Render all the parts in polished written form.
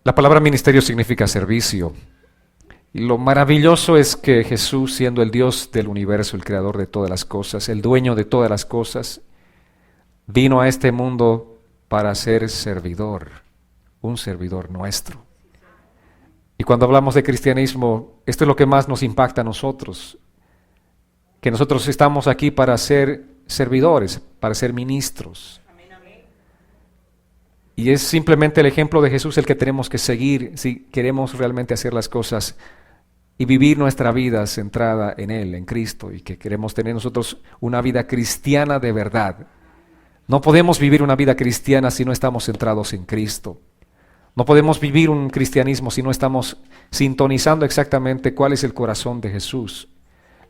La palabra ministerio significa servicio. Y lo maravilloso es que Jesús, siendo el Dios del universo, el creador de todas las cosas, el dueño de todas las cosas, vino a este mundo para ser servidor, un servidor nuestro. Y cuando hablamos de cristianismo, esto es lo que más nos impacta a nosotros, que nosotros estamos aquí para ser servidores, para ser ministros. Y es simplemente el ejemplo de Jesús el que tenemos que seguir si queremos realmente hacer las cosas y vivir nuestra vida centrada en Él, en Cristo, y que queremos tener nosotros una vida cristiana de verdad. No podemos vivir una vida cristiana si no estamos centrados en Cristo. No podemos vivir un cristianismo si no estamos sintonizando exactamente cuál es el corazón de Jesús.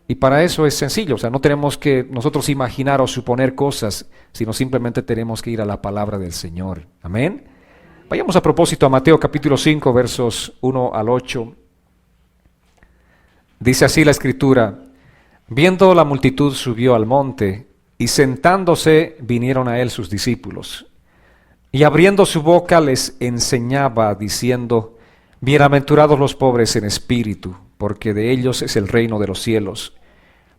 Y para eso es sencillo, o sea, no tenemos que nosotros imaginar o suponer cosas, sino simplemente tenemos que ir a la palabra del Señor. Amén. Vayamos a propósito a Mateo capítulo 5, versos 1 al 8. Dice así la Escritura: viendo la multitud subió al monte, y sentándose vinieron a él sus discípulos. Y abriendo su boca les enseñaba, diciendo: bienaventurados los pobres en espíritu, porque de ellos es el reino de los cielos.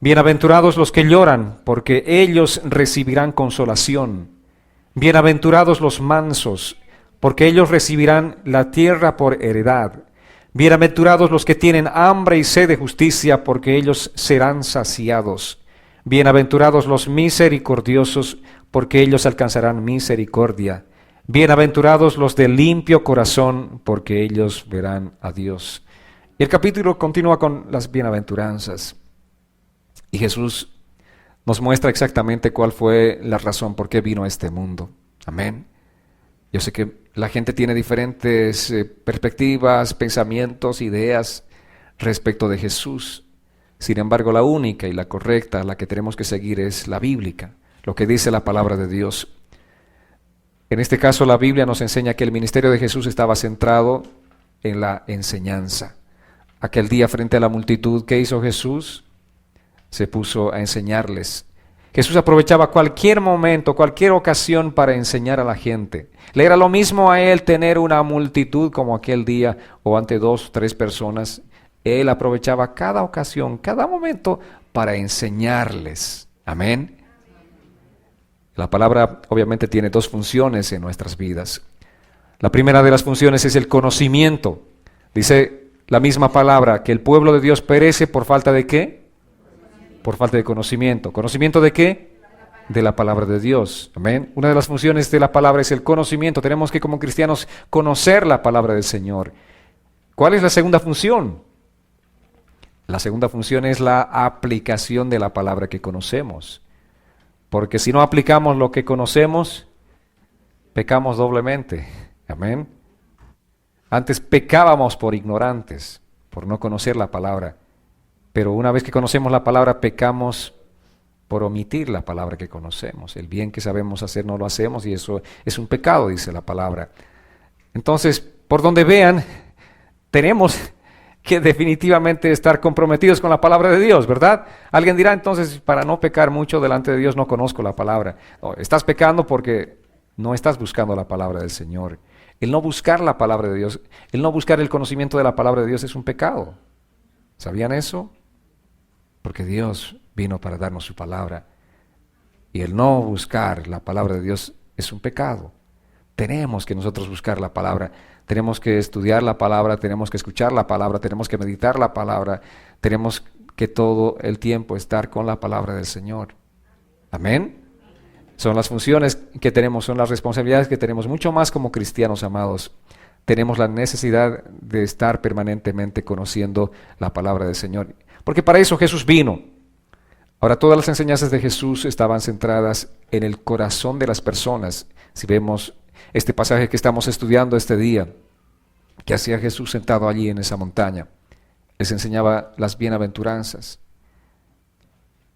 Bienaventurados los que lloran, porque ellos recibirán consolación. Bienaventurados los mansos, porque ellos recibirán la tierra por heredad. Bienaventurados los que tienen hambre y sed de justicia, porque ellos serán saciados. Bienaventurados los misericordiosos, porque ellos alcanzarán misericordia. Bienaventurados los de limpio corazón, porque ellos verán a Dios. Y el capítulo continúa con las bienaventuranzas. Y Jesús nos muestra exactamente cuál fue la razón por qué vino a este mundo. Amén. Yo sé que la gente tiene diferentes perspectivas, pensamientos, ideas respecto de Jesús. Sin embargo, la única y la correcta, la que tenemos que seguir, es la bíblica, lo que dice la palabra de Dios. En este caso, la Biblia nos enseña que el ministerio de Jesús estaba centrado en la enseñanza. Aquel día, frente a la multitud, ¿qué hizo Jesús? Se puso a enseñarles. Jesús aprovechaba cualquier momento, cualquier ocasión para enseñar a la gente. Le era lo mismo a él tener una multitud como aquel día o ante 2 o 3 personas. Él aprovechaba cada ocasión, cada momento para enseñarles. Amén. La palabra obviamente tiene 2 funciones en nuestras vidas. La primera de las funciones es el conocimiento. Dice la misma palabra que el pueblo de Dios perece por falta de ¿qué? Por falta de conocimiento. ¿Conocimiento de qué? De la palabra de Dios. Amén. Una de las funciones de la palabra es el conocimiento. Tenemos que, como cristianos, conocer la palabra del Señor. ¿Cuál es la segunda función? La segunda función es la aplicación de la palabra que conocemos. Porque si no aplicamos lo que conocemos, pecamos doblemente. Amén. Antes pecábamos por ignorantes, por no conocer la palabra. Pero una vez que conocemos la palabra, pecamos por omitir la palabra que conocemos. El bien que sabemos hacer no lo hacemos y eso es un pecado, dice la palabra. Entonces, por donde vean, tenemos que definitivamente estar comprometidos con la palabra de Dios, ¿verdad? Alguien dirá entonces, para no pecar mucho delante de Dios no conozco la palabra. No, estás pecando porque no estás buscando la palabra del Señor. El no buscar la palabra de Dios, el no buscar el conocimiento de la palabra de Dios es un pecado. ¿Sabían eso? Porque Dios vino para darnos su palabra. Y el no buscar la palabra de Dios es un pecado. Tenemos que nosotros buscar la palabra. Tenemos que estudiar la palabra, tenemos que escuchar la palabra, tenemos que meditar la palabra. Tenemos que todo el tiempo estar con la palabra del Señor. Amén. Son las funciones que tenemos, son las responsabilidades que tenemos, mucho más como cristianos amados. Tenemos la necesidad de estar permanentemente conociendo la palabra del Señor. Porque para eso Jesús vino. Ahora, todas las enseñanzas de Jesús estaban centradas en el corazón de las personas. Si vemos este pasaje que estamos estudiando este día, que hacía Jesús sentado allí en esa montaña, les enseñaba las bienaventuranzas.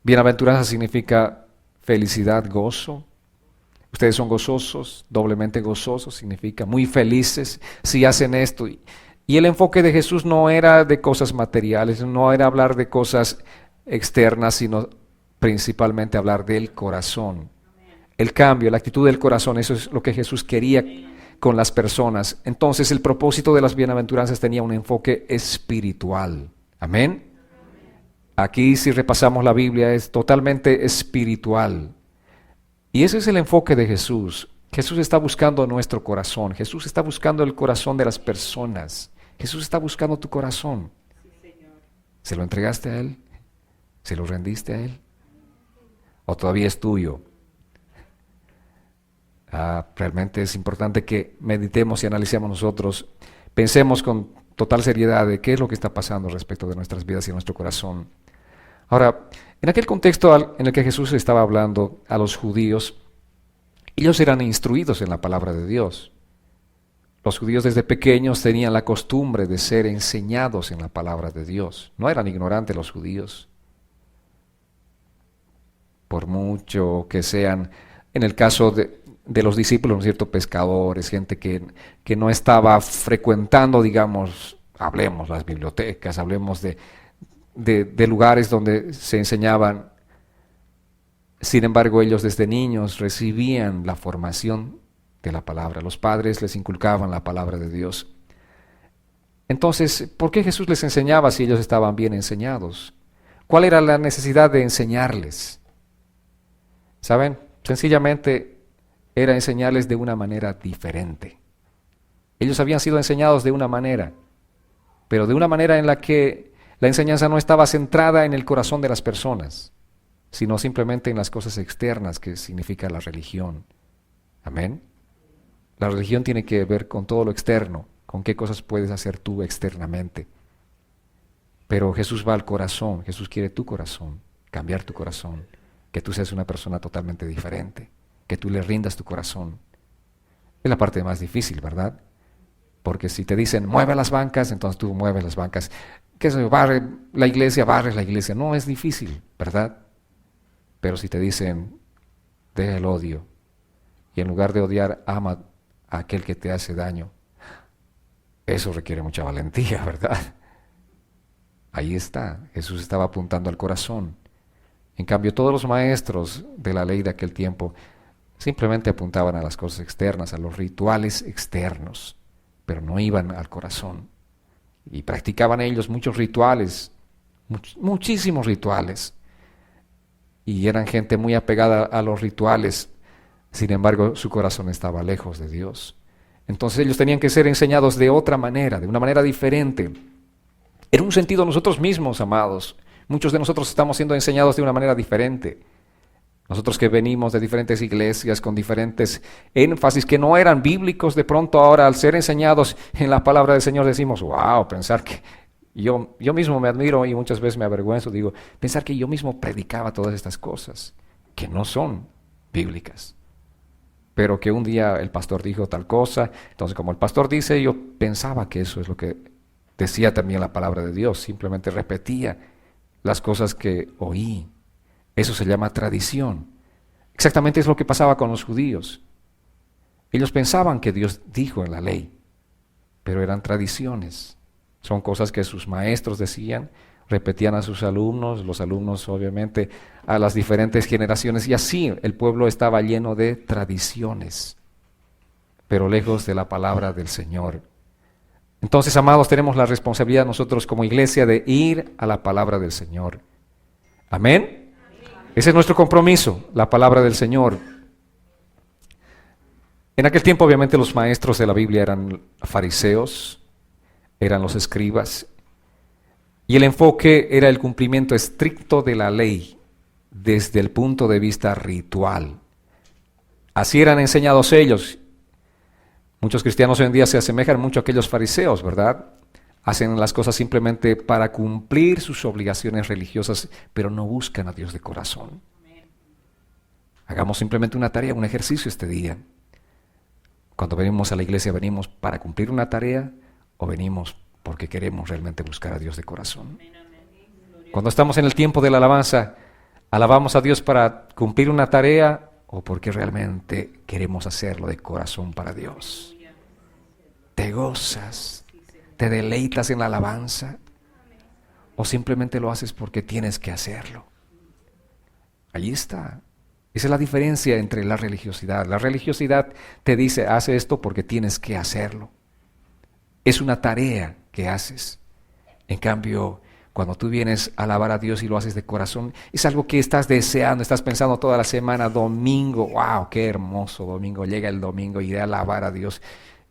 Bienaventuranza significa felicidad, gozo. Ustedes son gozosos, doblemente gozosos, significa muy felices si hacen esto. Y el enfoque de Jesús no era de cosas materiales, no era hablar de cosas externas, sino principalmente hablar del corazón. El cambio, la actitud del corazón, eso es lo que Jesús quería con las personas. Entonces el propósito de las bienaventuranzas tenía un enfoque espiritual. Amén. Aquí si repasamos la Biblia es totalmente espiritual. Y ese es el enfoque de Jesús. Jesús está buscando nuestro corazón. Jesús está buscando el corazón de las personas. Jesús está buscando tu corazón. ¿Se lo entregaste a Él? ¿Se lo rendiste a Él? ¿O todavía es tuyo? Realmente es importante que meditemos y analicemos nosotros. Pensemos con total seriedad de qué es lo que está pasando respecto de nuestras vidas y nuestro corazón. Ahora, en aquel contexto en el que Jesús estaba hablando a los judíos, ellos eran instruidos en la palabra de Dios. Los judíos desde pequeños tenían la costumbre de ser enseñados en la palabra de Dios. No eran ignorantes los judíos. Por mucho que sean, en el caso de los discípulos, ¿no es cierto?, pescadores, gente que no estaba frecuentando, digamos, hablemos las bibliotecas, hablemos de lugares donde se enseñaban. Sin embargo, ellos desde niños recibían la formación de la palabra. Los padres les inculcaban la palabra de Dios. Entonces, ¿por qué Jesús les enseñaba si ellos estaban bien enseñados? ¿Cuál era la necesidad de enseñarles? ¿Saben? Sencillamente era enseñarles de una manera diferente. Ellos habían sido enseñados de una manera, pero de una manera en la que la enseñanza no estaba centrada en el corazón de las personas, sino simplemente en las cosas externas que significa la religión. Amén. La religión tiene que ver con todo lo externo, con qué cosas puedes hacer tú externamente. Pero Jesús va al corazón, Jesús quiere tu corazón, cambiar tu corazón, que tú seas una persona totalmente diferente, que tú le rindas tu corazón. Es la parte más difícil, ¿verdad? Porque si te dicen, mueve las bancas, entonces tú mueves las bancas. ¿Qué es eso? Barre la iglesia, barres la iglesia. No, es difícil, ¿verdad? Pero si te dicen, deja el odio, y en lugar de odiar, ama a aquel que te hace daño, eso requiere mucha valentía, ¿verdad? Ahí está, Jesús estaba apuntando al corazón. En cambio, todos los maestros de la ley de aquel tiempo simplemente apuntaban a las cosas externas, a los rituales externos, pero no iban al corazón. Y practicaban ellos muchos rituales, muchísimos rituales. Y eran gente muy apegada a los rituales. Sin embargo, su corazón estaba lejos de Dios. Entonces ellos tenían que ser enseñados de otra manera, de una manera diferente. En un sentido nosotros mismos, amados, muchos de nosotros estamos siendo enseñados de una manera diferente. Nosotros que venimos de diferentes iglesias con diferentes énfasis que no eran bíblicos, de pronto ahora al ser enseñados en la palabra del Señor decimos, wow, pensar que yo mismo me admiro y muchas veces me avergüenzo, digo, pensar que yo mismo predicaba todas estas cosas que no son bíblicas. Pero que un día el pastor dijo tal cosa, entonces como el pastor dice, yo pensaba que eso es lo que decía también la palabra de Dios, simplemente repetía las cosas que oí. Eso se llama tradición. Exactamente es lo que pasaba con los judíos. Ellos pensaban que Dios dijo en la ley, pero eran tradiciones. Son cosas que sus maestros decían, repetían a sus alumnos, los alumnos obviamente a las diferentes generaciones, y así el pueblo estaba lleno de tradiciones, pero lejos de la palabra del Señor. Entonces, amados, tenemos la responsabilidad nosotros como iglesia de ir a la palabra del Señor. Amén. Ese es nuestro compromiso, la palabra del Señor. En aquel tiempo, obviamente, los maestros de la Biblia eran fariseos, eran los escribas, y el enfoque era el cumplimiento estricto de la ley desde el punto de vista ritual. Así eran enseñados ellos. Muchos cristianos hoy en día se asemejan mucho a aquellos fariseos, ¿verdad? Hacen las cosas simplemente para cumplir sus obligaciones religiosas, pero no buscan a Dios de corazón. Hagamos simplemente una tarea, un ejercicio este día. Cuando venimos a la iglesia, ¿venimos para cumplir una tarea o venimos porque queremos realmente buscar a Dios de corazón? Cuando estamos en el tiempo de la alabanza, ¿alabamos a Dios para cumplir una tarea o porque realmente queremos hacerlo de corazón para Dios? ¿Te gozas? ¿Te deleitas en la alabanza? ¿O simplemente lo haces porque tienes que hacerlo? Allí está. Esa es la diferencia entre la religiosidad. La religiosidad te dice, haz esto porque tienes que hacerlo. Es una tarea que haces. En cambio, cuando tú vienes a alabar a Dios y lo haces de corazón, es algo que estás deseando, estás pensando toda la semana, domingo, wow, qué hermoso domingo, llega el domingo, iré a alabar a Dios.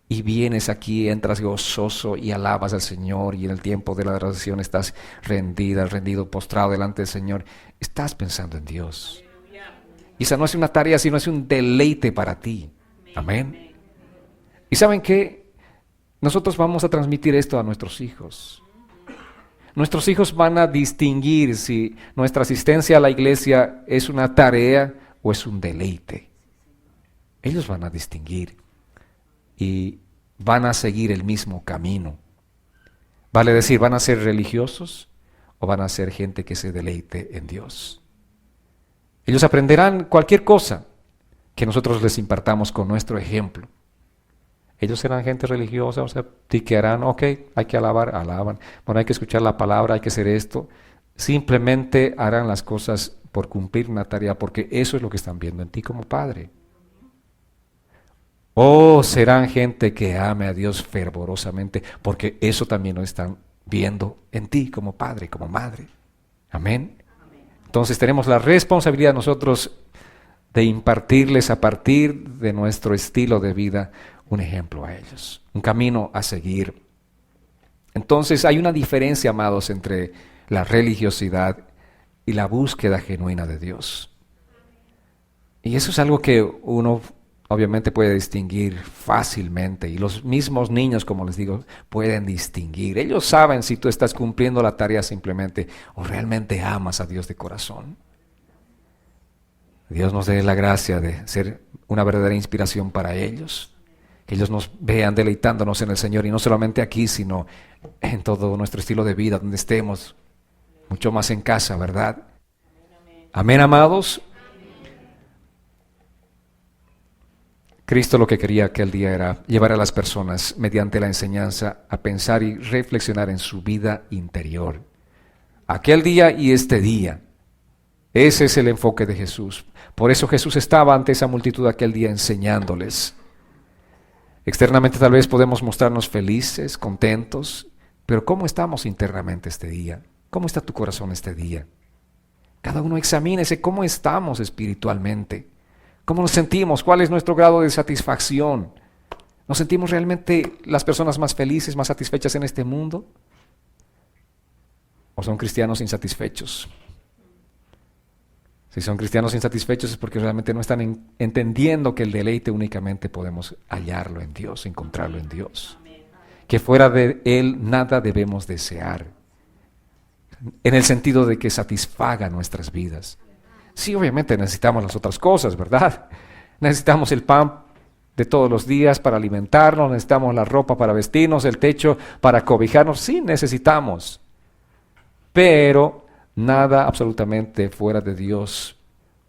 Y vienes aquí, entras gozoso y alabas al Señor, y en el tiempo de la adoración estás rendido, postrado delante del Señor. Estás pensando en Dios. Y esa no es una tarea, sino es un deleite para ti. Amén. ¿Y saben qué? Nosotros vamos a transmitir esto a nuestros hijos. Nuestros hijos van a distinguir si nuestra asistencia a la iglesia es una tarea o es un deleite. Ellos van a distinguir y van a seguir el mismo camino. Vale decir, ¿van a ser religiosos o van a ser gente que se deleite en Dios? Ellos aprenderán cualquier cosa que nosotros les impartamos con nuestro ejemplo. Ellos serán gente religiosa, o sea, tiquearán, ok, hay que alabar, alaban. Bueno, hay que escuchar la palabra, hay que hacer esto. Simplemente harán las cosas por cumplir una tarea, porque eso es lo que están viendo en ti como padre. O serán gente que ame a Dios fervorosamente, porque eso también lo están viendo en ti como padre, como madre. Amén. Entonces tenemos la responsabilidad nosotros de impartirles a partir de nuestro estilo de vida un ejemplo a ellos, un camino a seguir. Entonces hay una diferencia, amados, entre la religiosidad y la búsqueda genuina de Dios. Y eso es algo que uno obviamente puede distinguir fácilmente, y los mismos niños, como les digo, pueden distinguir. Ellos saben si tú estás cumpliendo la tarea simplemente o realmente amas a Dios de corazón. Dios nos dé la gracia de ser una verdadera inspiración para ellos. Que ellos nos vean deleitándonos en el Señor, y no solamente aquí, sino en todo nuestro estilo de vida, donde estemos, mucho más en casa, ¿verdad? Amén, amados. Cristo lo que quería aquel día era llevar a las personas, mediante la enseñanza, a pensar y reflexionar en su vida interior. Aquel día y este día. Ese es el enfoque de Jesús. Por eso Jesús estaba ante esa multitud aquel día enseñándoles. Externamente tal vez podemos mostrarnos felices, contentos, pero ¿cómo estamos internamente este día? ¿Cómo está tu corazón este día? Cada uno examínese cómo estamos espiritualmente, cómo nos sentimos, cuál es nuestro grado de satisfacción. ¿Nos sentimos realmente las personas más felices, más satisfechas en este mundo? ¿O son cristianos insatisfechos? Si son cristianos insatisfechos es porque realmente no están entendiendo que el deleite únicamente podemos hallarlo en Dios, encontrarlo en Dios. Que fuera de Él nada debemos desear, en el sentido de que satisfaga nuestras vidas. Sí, obviamente necesitamos las otras cosas, ¿verdad? Necesitamos el pan de todos los días para alimentarnos, necesitamos la ropa para vestirnos, el techo para cobijarnos. Sí, necesitamos. Pero nada absolutamente fuera de Dios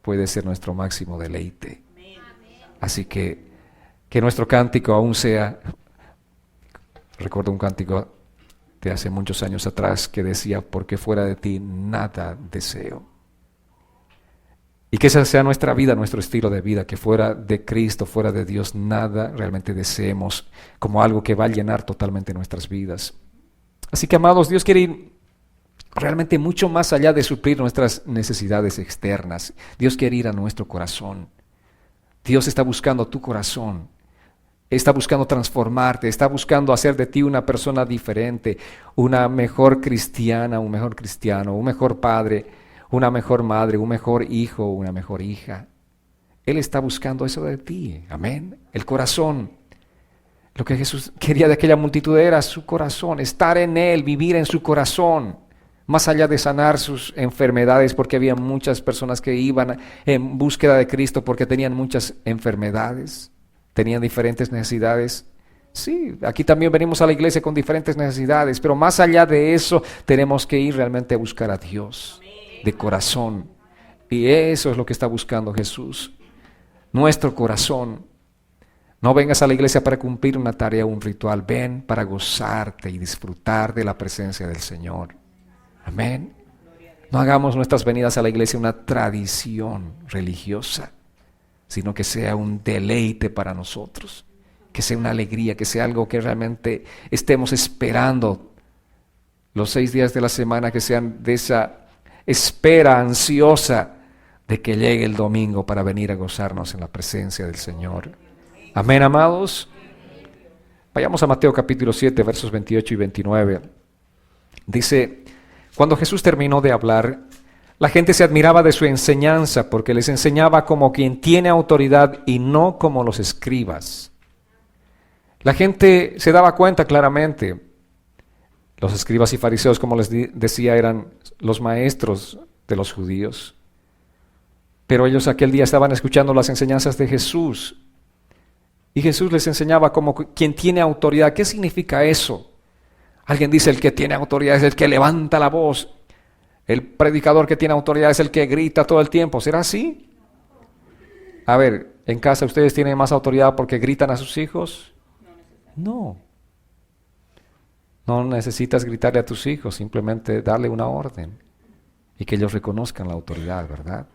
puede ser nuestro máximo deleite. Así que nuestro cántico aún sea, recuerdo un cántico de hace muchos años atrás que decía, porque fuera de ti nada deseo. Y que esa sea nuestra vida, nuestro estilo de vida, que fuera de Cristo, fuera de Dios, nada realmente deseemos como algo que va a llenar totalmente nuestras vidas. Así que, amados, Dios quiere ir realmente mucho más allá de suplir nuestras necesidades externas. Dios quiere ir a nuestro corazón. Dios está buscando tu corazón. Está buscando transformarte, está buscando hacer de ti una persona diferente, una mejor cristiana, un mejor cristiano, un mejor padre, una mejor madre, un mejor hijo, una mejor hija. Él está buscando eso de ti. Amén. El corazón. Lo que Jesús quería de aquella multitud era su corazón, estar en Él, vivir en su corazón. Más allá de sanar sus enfermedades, porque había muchas personas que iban en búsqueda de Cristo porque tenían muchas enfermedades, tenían diferentes necesidades. Sí, aquí también venimos a la iglesia con diferentes necesidades, pero más allá de eso tenemos que ir realmente a buscar a Dios de corazón. Y eso es lo que está buscando Jesús, nuestro corazón. No vengas a la iglesia para cumplir una tarea o un ritual, ven para gozarte y disfrutar de la presencia del Señor. Amén. No hagamos nuestras venidas a la iglesia una tradición religiosa, sino que sea un deleite para nosotros, que sea una alegría, que sea algo que realmente estemos esperando los 6 días de la semana, que sean de esa espera ansiosa de que llegue el domingo para venir a gozarnos en la presencia del Señor. Amén, amados. Vayamos a Mateo capítulo 7, versos 28 y 29. Dice: cuando Jesús terminó de hablar, la gente se admiraba de su enseñanza, porque les enseñaba como quien tiene autoridad y no como los escribas. La gente se daba cuenta claramente. Los escribas y fariseos, como les decía, eran los maestros de los judíos. Pero ellos aquel día estaban escuchando las enseñanzas de Jesús. Y Jesús les enseñaba como quien tiene autoridad. ¿Qué significa eso? Alguien dice: el que tiene autoridad es el que levanta la voz. El predicador que tiene autoridad es el que grita todo el tiempo. ¿Será así? A ver, ¿en casa ustedes tienen más autoridad porque gritan a sus hijos? No. No necesitas gritarle a tus hijos, simplemente darle una orden y que ellos reconozcan la autoridad, ¿verdad?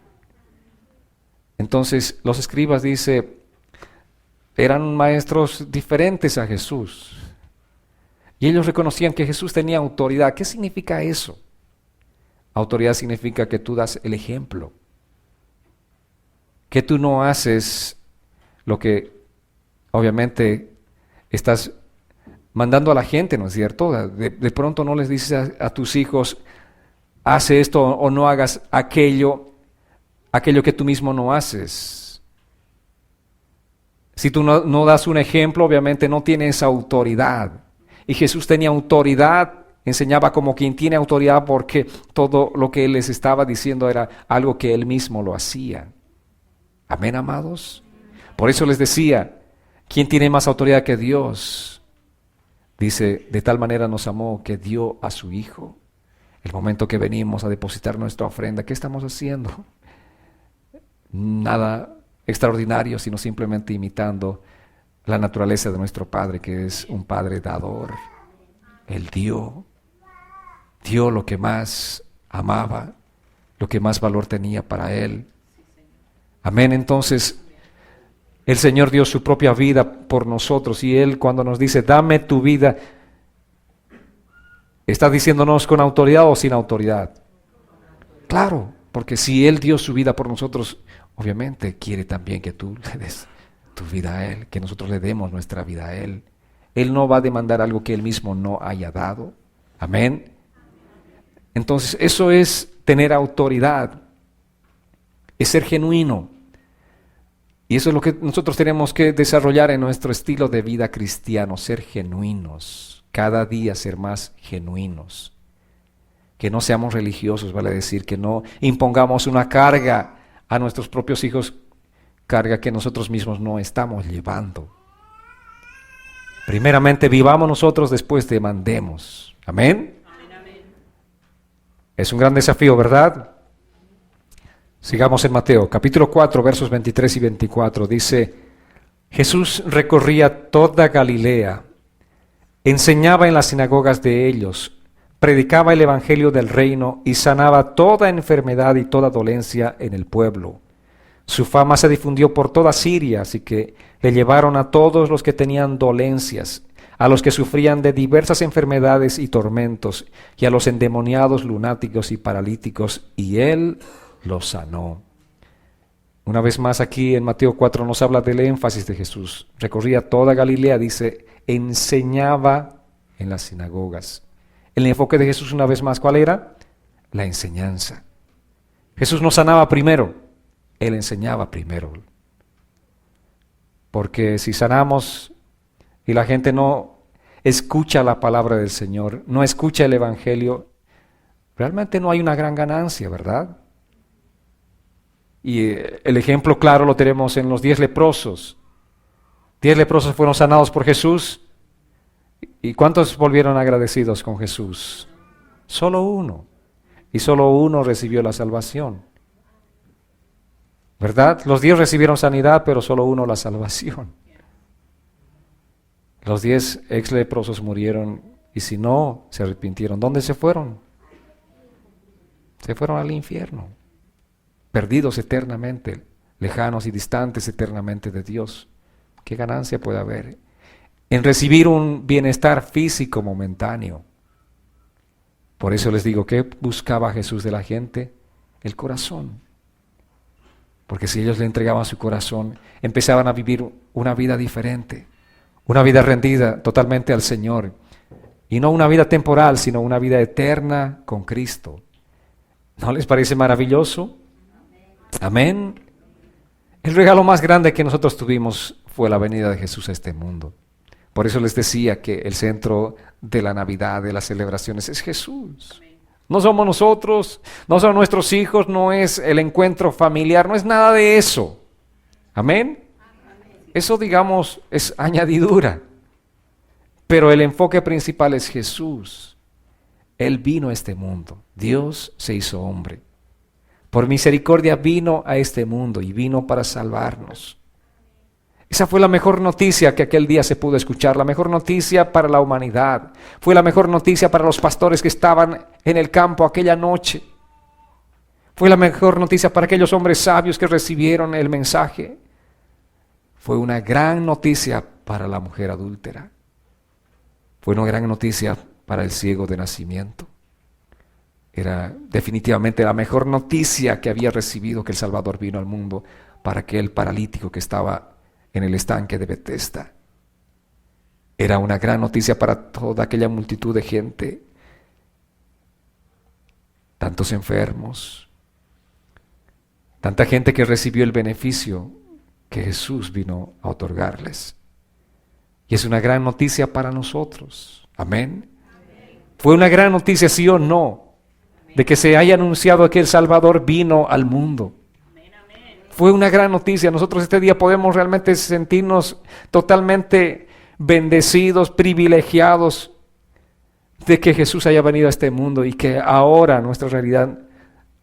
Entonces, los escribas, dice, eran maestros diferentes a Jesús. Y ellos reconocían que Jesús tenía autoridad. ¿Qué significa eso? Autoridad significa que tú das el ejemplo. Que tú no haces lo que obviamente estás mandando a la gente, ¿no es cierto? De pronto no les dices a tus hijos: hace esto o no hagas aquello que tú mismo no haces. Si tú no das un ejemplo, obviamente no tienes autoridad. Y Jesús tenía autoridad, enseñaba como quien tiene autoridad, porque todo lo que Él les estaba diciendo era algo que Él mismo lo hacía. Amén, amados. Por eso les decía: ¿quién tiene más autoridad que Dios? Dice: de tal manera nos amó que dio a su Hijo. El momento que venimos a depositar nuestra ofrenda, ¿qué estamos haciendo? Nada extraordinario, sino simplemente imitando la naturaleza de nuestro Padre, que es un Padre dador. Él dio lo que más amaba, lo que más valor tenía para Él. Amén. Entonces, el Señor dio su propia vida por nosotros, y Él, cuando nos dice: dame tu vida, ¿está diciéndonos con autoridad o sin autoridad? Claro, porque si Él dio su vida por nosotros, obviamente quiere también que tú le des tu vida a Él, que nosotros le demos nuestra vida a Él. Él no va a demandar algo que Él mismo no haya dado. Amén. Entonces, eso es tener autoridad, es ser genuino. Y eso es lo que nosotros tenemos que desarrollar en nuestro estilo de vida cristiano: ser genuinos, cada día ser más genuinos. Que no seamos religiosos, vale decir, que no impongamos una carga a nuestros propios hijos, carga que nosotros mismos no estamos llevando. Primeramente vivamos nosotros, después demandemos. Amén. Es un gran desafío, ¿verdad? Sigamos en Mateo, capítulo 4, versos 23 y 24. Dice: Jesús recorría toda Galilea, enseñaba en las sinagogas de ellos, predicaba el evangelio del reino y sanaba toda enfermedad y toda dolencia en el pueblo. Su fama se difundió por toda Siria, así que le llevaron a todos los que tenían dolencias, a los que sufrían de diversas enfermedades y tormentos, y a los endemoniados, lunáticos y paralíticos, y Él los sanó. Una vez más, aquí en Mateo 4 nos habla del énfasis de Jesús. Recorría toda Galilea, dice, enseñaba en las sinagogas. El enfoque de Jesús, una vez más, ¿cuál era? La enseñanza. Jesús no sanaba primero, Él enseñaba primero. Porque si sanamos y la gente no escucha la palabra del Señor, no escucha el evangelio, realmente no hay una gran ganancia, ¿verdad? Y el ejemplo claro lo tenemos en los 10 leprosos. 10 leprosos fueron sanados por Jesús. ¿Y cuántos volvieron agradecidos con Jesús? Solo uno. Y solo uno recibió la salvación. ¿Verdad? Los 10 recibieron sanidad, pero solo uno la salvación. Los 10 ex leprosos murieron, y si no, se arrepintieron. ¿Dónde se fueron? Se fueron al infierno, perdidos eternamente, lejanos y distantes eternamente de Dios. ¿Qué ganancia puede haber en recibir un bienestar físico momentáneo? Por eso les digo, ¿qué buscaba Jesús de la gente? El corazón. Porque si ellos le entregaban su corazón, empezaban a vivir una vida diferente, una vida rendida totalmente al Señor. Y no una vida temporal, sino una vida eterna con Cristo. ¿No les parece maravilloso? Amén. El regalo más grande que nosotros tuvimos fue la venida de Jesús a este mundo. Por eso les decía que el centro de la Navidad, de las celebraciones, es Jesús. No somos nosotros, no son nuestros hijos, no es el encuentro familiar, no es nada de eso. Amén. Eso, digamos, es añadidura. Pero el enfoque principal es Jesús. Él vino a este mundo. Dios se hizo hombre. Por misericordia vino a este mundo y vino para salvarnos. Esa fue la mejor noticia que aquel día se pudo escuchar, la mejor noticia para la humanidad. Fue la mejor noticia para los pastores que estaban en el campo aquella noche. Fue la mejor noticia para aquellos hombres sabios que recibieron el mensaje. Fue una gran noticia para la mujer adúltera. Fue una gran noticia para el ciego de nacimiento. Era definitivamente la mejor noticia que había recibido que el Salvador vino al mundo para aquel paralítico que estaba en el estanque de Betesda. Era una gran noticia para toda aquella multitud de gente, tantos enfermos, tanta gente que recibió el beneficio que Jesús vino a otorgarles. Y es una gran noticia para nosotros. Amén. Fue una gran noticia, sí o no, de que se haya anunciado que el Salvador vino al mundo. Fue una gran noticia. Nosotros este día podemos realmente sentirnos totalmente bendecidos, privilegiados de que Jesús haya venido a este mundo y que ahora nuestra realidad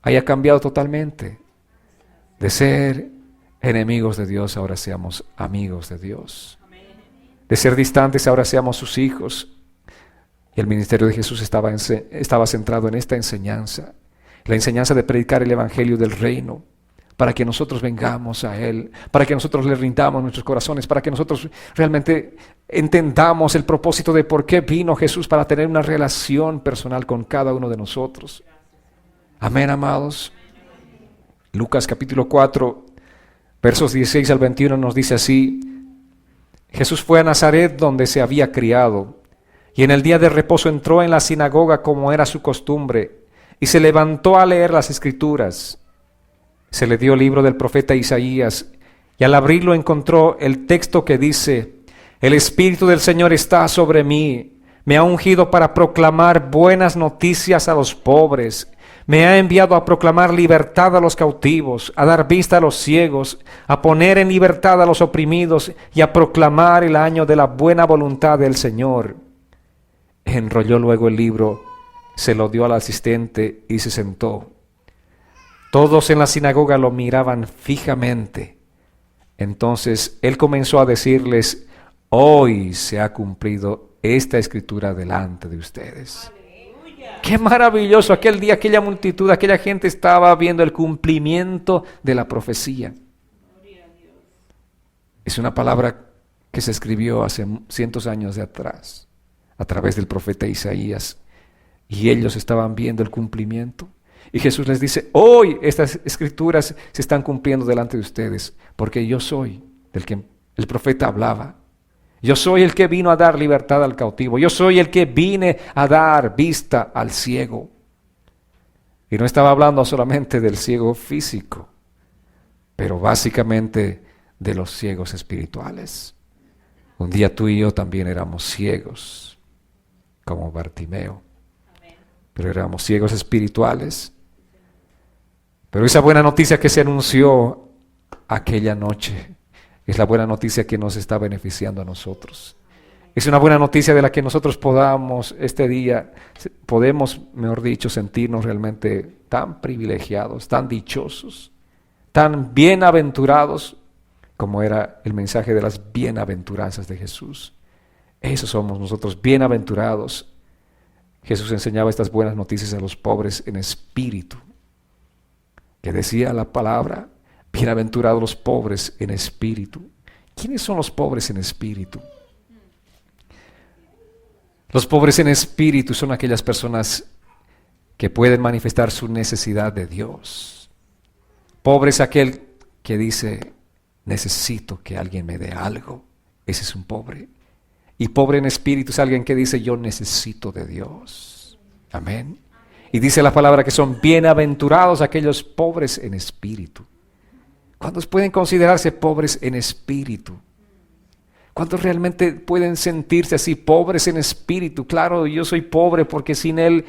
haya cambiado totalmente. De ser enemigos de Dios, ahora seamos amigos de Dios. De ser distantes, ahora seamos sus hijos. Y el ministerio de Jesús estaba centrado en esta enseñanza, la enseñanza de predicar el evangelio del reino, para que nosotros vengamos a Él, para que nosotros le rindamos nuestros corazones, para que nosotros realmente entendamos el propósito de por qué vino Jesús, para tener una relación personal con cada uno de nosotros. Amén, amados. Lucas capítulo 4, versos 16 al 21 nos dice así: Jesús fue a Nazaret donde se había criado, y en el día de reposo entró en la sinagoga como era su costumbre, y se levantó a leer las Escrituras. Se le dio el libro del profeta Isaías, y al abrirlo encontró el texto que dice: El Espíritu del Señor está sobre mí, me ha ungido para proclamar buenas noticias a los pobres, me ha enviado a proclamar libertad a los cautivos, a dar vista a los ciegos, a poner en libertad a los oprimidos y a proclamar el año de la buena voluntad del Señor. Enrolló luego el libro, se lo dio al asistente y se sentó. Todos en la sinagoga lo miraban fijamente. Entonces él comenzó a decirles: hoy se ha cumplido esta escritura delante de ustedes. ¡Aleluya! ¡Qué maravilloso! Aquel día, aquella multitud, aquella gente estaba viendo el cumplimiento de la profecía. Es una palabra que se escribió hace cientos de años de atrás, a través del profeta Isaías, y ellos estaban viendo el cumplimiento. Y Jesús les dice: hoy estas escrituras se están cumpliendo delante de ustedes, porque yo soy del que el profeta hablaba. Yo soy el que vino a dar libertad al cautivo. Yo soy el que vine a dar vista al ciego. Y no estaba hablando solamente del ciego físico, pero básicamente de los ciegos espirituales. Un día tú y yo también éramos ciegos, como Bartimeo, pero éramos ciegos espirituales. Pero esa buena noticia que se anunció aquella noche es la buena noticia que nos está beneficiando a nosotros. Es una buena noticia de la que nosotros podemos este día, mejor dicho, sentirnos realmente tan privilegiados, tan dichosos, tan bienaventurados, como era el mensaje de las bienaventuranzas de Jesús. Esos somos nosotros, bienaventurados, Jesús enseñaba estas buenas noticias a los pobres en espíritu, que decía la palabra, bienaventurados los pobres en espíritu. ¿Quiénes son los pobres en espíritu? Los pobres en espíritu son aquellas personas que pueden manifestar su necesidad de Dios. Pobre es aquel que dice, necesito que alguien me dé algo. Ese es un pobre. Y pobre en espíritu es alguien que dice, yo necesito de Dios. Amén. Y dice la palabra que son bienaventurados aquellos pobres en espíritu. ¿Cuántos pueden considerarse pobres en espíritu? ¿Cuántos realmente pueden sentirse así, pobres en espíritu? Claro, yo soy pobre porque sin Él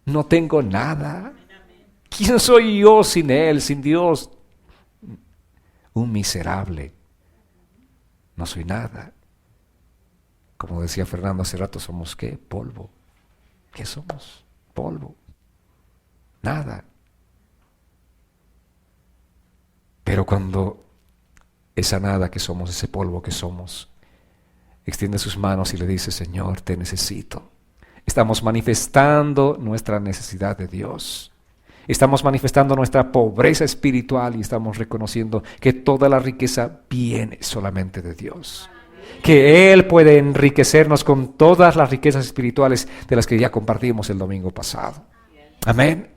no tengo nada. ¿Quién soy yo sin Él, sin Dios? Un miserable. No soy nada. Como decía Fernando hace rato, ¿somos qué? Polvo. ¿Qué somos? Polvo. Nada. Pero cuando esa nada que somos, ese polvo que somos, extiende sus manos y le dice, Señor, te necesito. Estamos manifestando nuestra necesidad de Dios. Estamos manifestando nuestra pobreza espiritual y estamos reconociendo que toda la riqueza viene solamente de Dios. Que Él puede enriquecernos con todas las riquezas espirituales de las que ya compartimos el domingo pasado. Amén.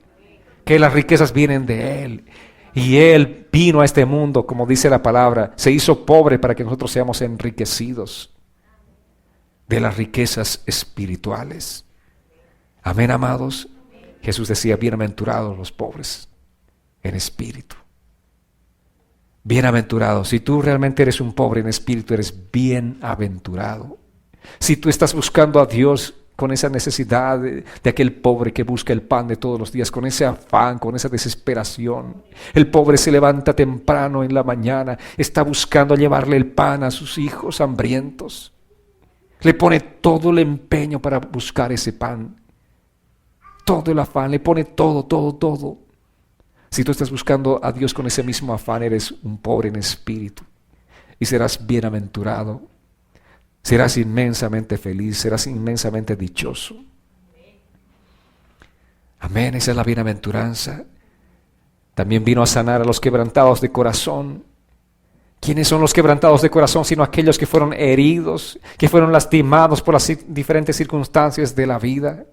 Que las riquezas vienen de Él. Y Él vino a este mundo, como dice la palabra, se hizo pobre para que nosotros seamos enriquecidos de las riquezas espirituales. Amén, amados. Jesús decía, bienaventurados los pobres en espíritu. Bienaventurado. Si tú realmente eres un pobre en espíritu, eres bienaventurado. Si tú estás buscando a Dios con esa necesidad de aquel pobre que busca el pan de todos los días, con ese afán, con esa desesperación. El pobre se levanta temprano en la mañana, está buscando llevarle el pan a sus hijos hambrientos. Le pone todo el empeño para buscar ese pan. Todo el afán, le pone todo. Si tú estás buscando a Dios con ese mismo afán, eres un pobre en espíritu y serás bienaventurado. Serás inmensamente feliz, serás inmensamente dichoso. Amén, esa es la bienaventuranza. También vino a sanar a los quebrantados de corazón. ¿Quiénes son los quebrantados de corazón? Sino aquellos que fueron heridos, que fueron lastimados por las diferentes circunstancias de la vida.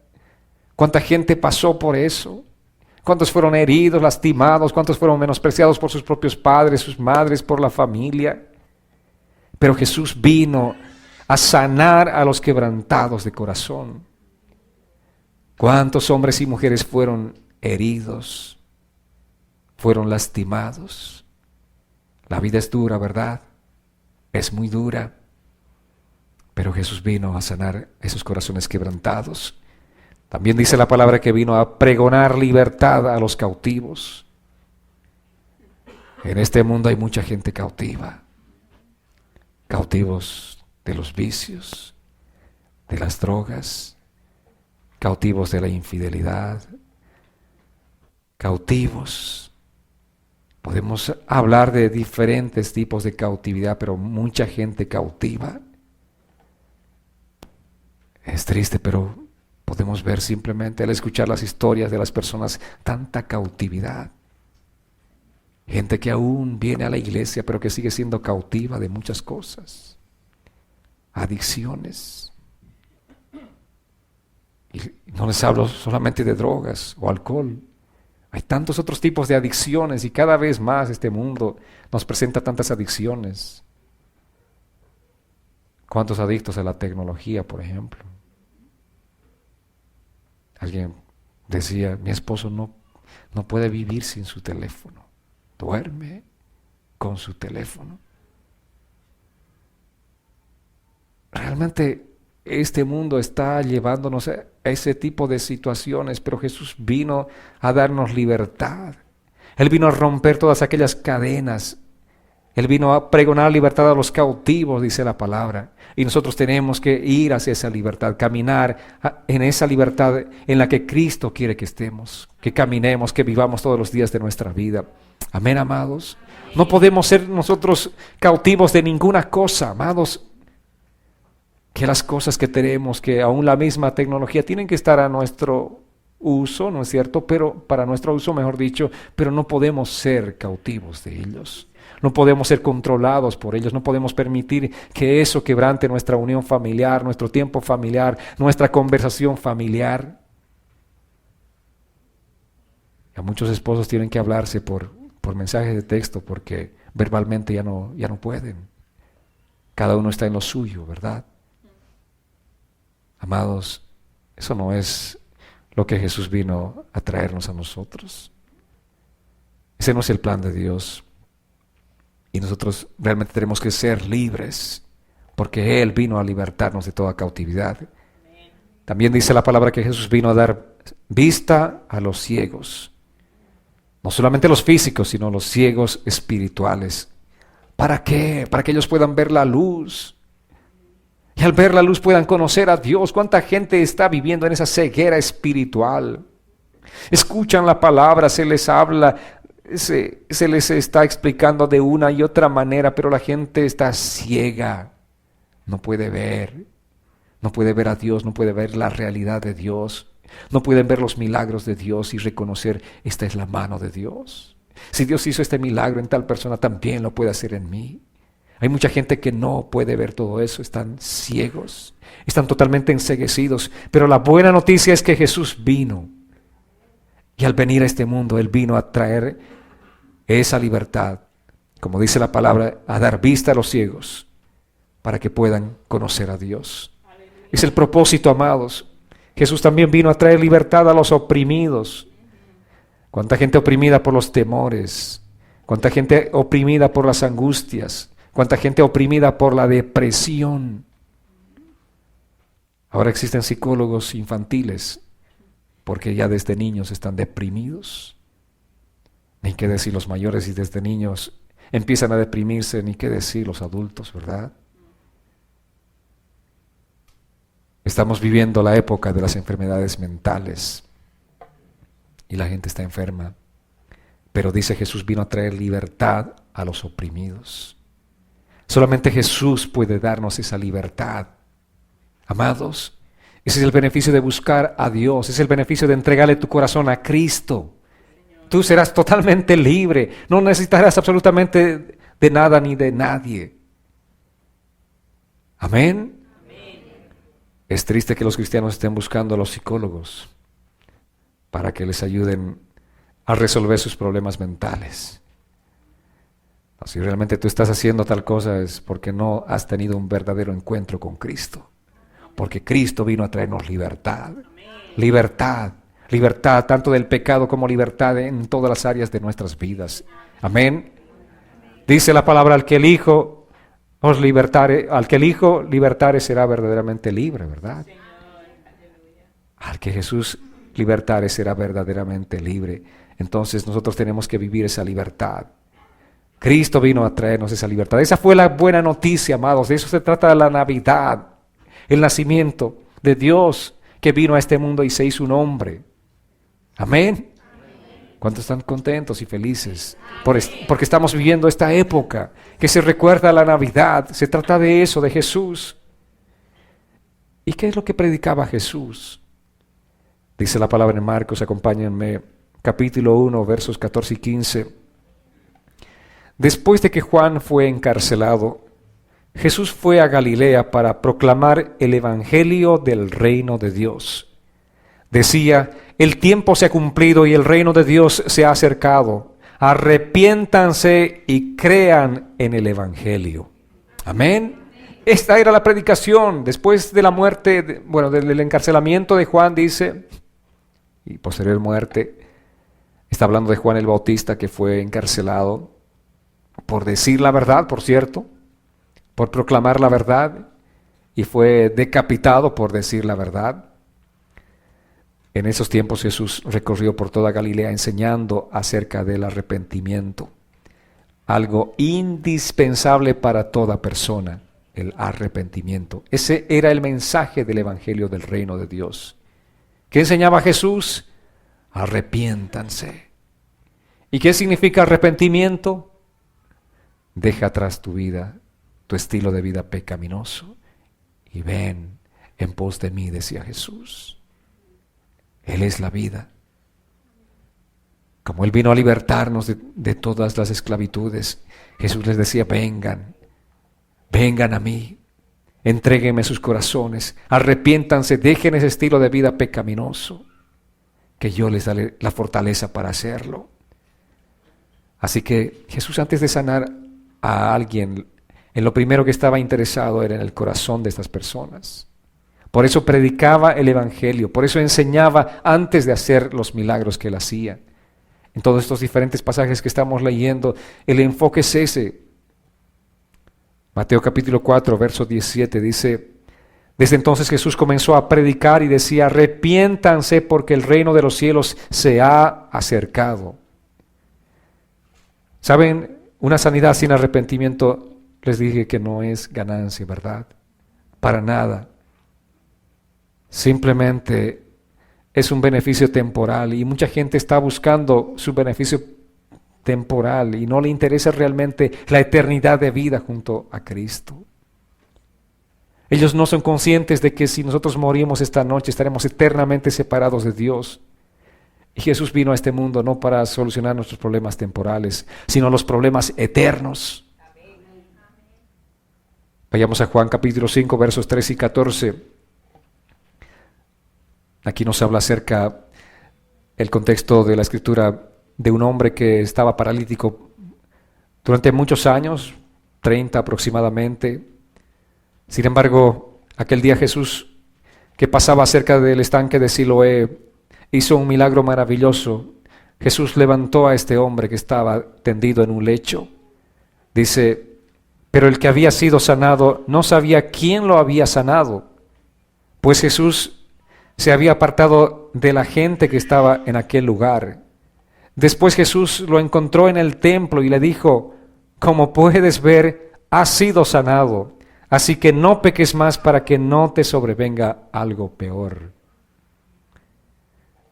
¿Cuánta gente pasó por eso? ¿Cuántos fueron heridos, lastimados? ¿Cuántos fueron menospreciados por sus propios padres, sus madres, por la familia? Pero Jesús vino a sanar a los quebrantados de corazón. ¿Cuántos hombres y mujeres fueron heridos? Fueron lastimados. La vida es dura, ¿verdad? Es muy dura. Pero Jesús vino a sanar esos corazones quebrantados. También dice la palabra que vino a pregonar libertad a los cautivos. En este mundo hay mucha gente cautiva. Cautivos de los vicios, de las drogas, cautivos de la infidelidad, cautivos. Podemos hablar de diferentes tipos de cautividad, pero mucha gente cautiva. Es triste, pero podemos ver simplemente al escuchar las historias de las personas tanta cautividad. Gente que aún viene a la iglesia, pero que sigue siendo cautiva de muchas cosas. Adicciones. Y no les hablo solamente de drogas o alcohol. Hay tantos otros tipos de adicciones y cada vez más este mundo nos presenta tantas adicciones. ¿Cuántos adictos a la tecnología, por ejemplo? Alguien decía, mi esposo no puede vivir sin su teléfono. Duerme con su teléfono. Realmente este mundo está llevándonos a ese tipo de situaciones, pero Jesús vino a darnos libertad. Él vino a romper todas aquellas cadenas. Él vino a pregonar libertad a los cautivos, dice la palabra. Y nosotros tenemos que ir hacia esa libertad, caminar en esa libertad en la que Cristo quiere que estemos, que caminemos, que vivamos todos los días de nuestra vida. Amén, amados. No podemos ser nosotros cautivos de ninguna cosa, amados. que las cosas que tenemos, que aún la misma tecnología, tienen que estar a nuestro uso, ¿no es cierto? Pero para nuestro uso, mejor dicho, pero no podemos ser cautivos de ellos. No podemos ser controlados por ellos, no podemos permitir que eso quebrante nuestra unión familiar, nuestro tiempo familiar, nuestra conversación familiar. A muchos esposos tienen que hablarse por mensajes de texto porque verbalmente ya no pueden. Cada uno está en lo suyo, ¿verdad? Amados, eso no es lo que Jesús vino a traernos a nosotros. Ese no es el plan de Dios. Y nosotros realmente tenemos que ser libres, porque Él vino a libertarnos de toda cautividad. También dice la palabra que Jesús vino a dar vista a los ciegos. No solamente los físicos, sino los ciegos espirituales. ¿Para qué? Para que ellos puedan ver la luz. Y al ver la luz puedan conocer a Dios. ¿Cuánta gente está viviendo en esa ceguera espiritual? Escuchan la palabra, se les habla, se les está explicando de una y otra manera, pero la gente está ciega. No puede ver a Dios, no puede ver la realidad de Dios. No pueden ver los milagros de Dios y reconocer, esta es la mano de Dios. Si Dios hizo este milagro en tal persona, también lo puede hacer en mí. Hay mucha gente que no puede ver todo eso, están ciegos, están totalmente enceguecidos. Pero la buena noticia es que Jesús vino. Y al venir a este mundo, Él vino a traer esa libertad, como dice la palabra, a dar vista a los ciegos, para que puedan conocer a Dios. Es el propósito, amados. Jesús también vino a traer libertad a los oprimidos. Cuánta gente oprimida por los temores, cuánta gente oprimida por las angustias, cuánta gente oprimida por la depresión. Ahora existen psicólogos infantiles porque ya desde niños están deprimidos. Ni qué decir los mayores y desde niños empiezan a deprimirse, ni qué decir los adultos, ¿verdad? Estamos viviendo la época de las enfermedades mentales y la gente está enferma. Pero dice Jesús vino a traer libertad a los oprimidos. Solamente Jesús puede darnos esa libertad. Amados, ese es el beneficio de buscar a Dios, es el beneficio de entregarle tu corazón a Cristo. Tú serás totalmente libre, no necesitarás absolutamente de nada ni de nadie. Amén. Es triste que los cristianos estén buscando a los psicólogos para que les ayuden a resolver sus problemas mentales. No, si realmente tú estás haciendo tal cosa es porque no has tenido un verdadero encuentro con Cristo. Porque Cristo vino a traernos libertad. Libertad. Libertad tanto del pecado como libertad en todas las áreas de nuestras vidas. Amén. Dice la palabra, al que el Hijo libertare será verdaderamente libre, ¿verdad? Al que Jesús libertare será verdaderamente libre. Entonces nosotros tenemos que vivir esa libertad. Cristo vino a traernos esa libertad. Esa fue la buena noticia, amados. De eso se trata la Navidad. El nacimiento de Dios que vino a este mundo y se hizo un hombre. Amén. ¿Cuántos están contentos y felices? Porque estamos viviendo esta época que se recuerda a la Navidad. Se trata de eso, de Jesús. ¿Y qué es lo que predicaba Jesús? Dice la palabra en Marcos, acompáñenme, capítulo 1, versos 14 y 15. Después de que Juan fue encarcelado, Jesús fue a Galilea para proclamar el evangelio del reino de Dios. Decía, el tiempo se ha cumplido y el reino de Dios se ha acercado. Arrepiéntanse y crean en el evangelio. Amén. Esta era la predicación después de la muerte, del encarcelamiento de Juan, dice, y posterior muerte. Está hablando de Juan el Bautista, que fue encarcelado por decir la verdad, por cierto, por proclamar la verdad, y fue decapitado por decir la verdad. En esos tiempos Jesús recorrió por toda Galilea enseñando acerca del arrepentimiento, algo indispensable para toda persona, el arrepentimiento. Ese era el mensaje del evangelio del reino de Dios. ¿Qué enseñaba Jesús? Arrepiéntanse. ¿Y qué significa arrepentimiento? Deja atrás tu vida, tu estilo de vida pecaminoso, y ven en pos de mí, decía Jesús. Él es la vida. Como Él vino a libertarnos de todas las esclavitudes, Jesús les decía, vengan a mí, entréguenme sus corazones, arrepiéntanse, dejen ese estilo de vida pecaminoso, que yo les daré la fortaleza para hacerlo. Así que Jesús, antes de sanar a alguien, en lo primero que estaba interesado era en el corazón de estas personas. Por eso predicaba el Evangelio, por eso enseñaba antes de hacer los milagros que Él hacía. En todos estos diferentes pasajes que estamos leyendo, el enfoque es ese. Mateo capítulo 4, verso 17 dice, desde entonces Jesús comenzó a predicar y decía, arrepiéntanse porque el reino de los cielos se ha acercado. ¿Saben? Una sanidad sin arrepentimiento, les dije que no es ganancia, ¿verdad? Para nada. Simplemente es un beneficio temporal y mucha gente está buscando su beneficio temporal y no le interesa realmente la eternidad de vida junto a Cristo. Ellos no son conscientes de que si nosotros morimos esta noche estaremos eternamente separados de Dios. Y Jesús vino a este mundo no para solucionar nuestros problemas temporales, sino los problemas eternos. Vayamos a Juan capítulo 5, versos 13 y 14. Aquí nos habla acerca el contexto de la escritura de un hombre que estaba paralítico durante muchos años, 30 aproximadamente. Sin embargo, aquel día Jesús, que pasaba cerca del estanque de Siloé, hizo un milagro maravilloso. Jesús levantó a este hombre que estaba tendido en un lecho. Dice, pero el que había sido sanado no sabía quién lo había sanado, pues Jesús se había apartado de la gente que estaba en aquel lugar. Después Jesús lo encontró en el templo y le dijo, como puedes ver, has sido sanado, así que no peques más para que no te sobrevenga algo peor.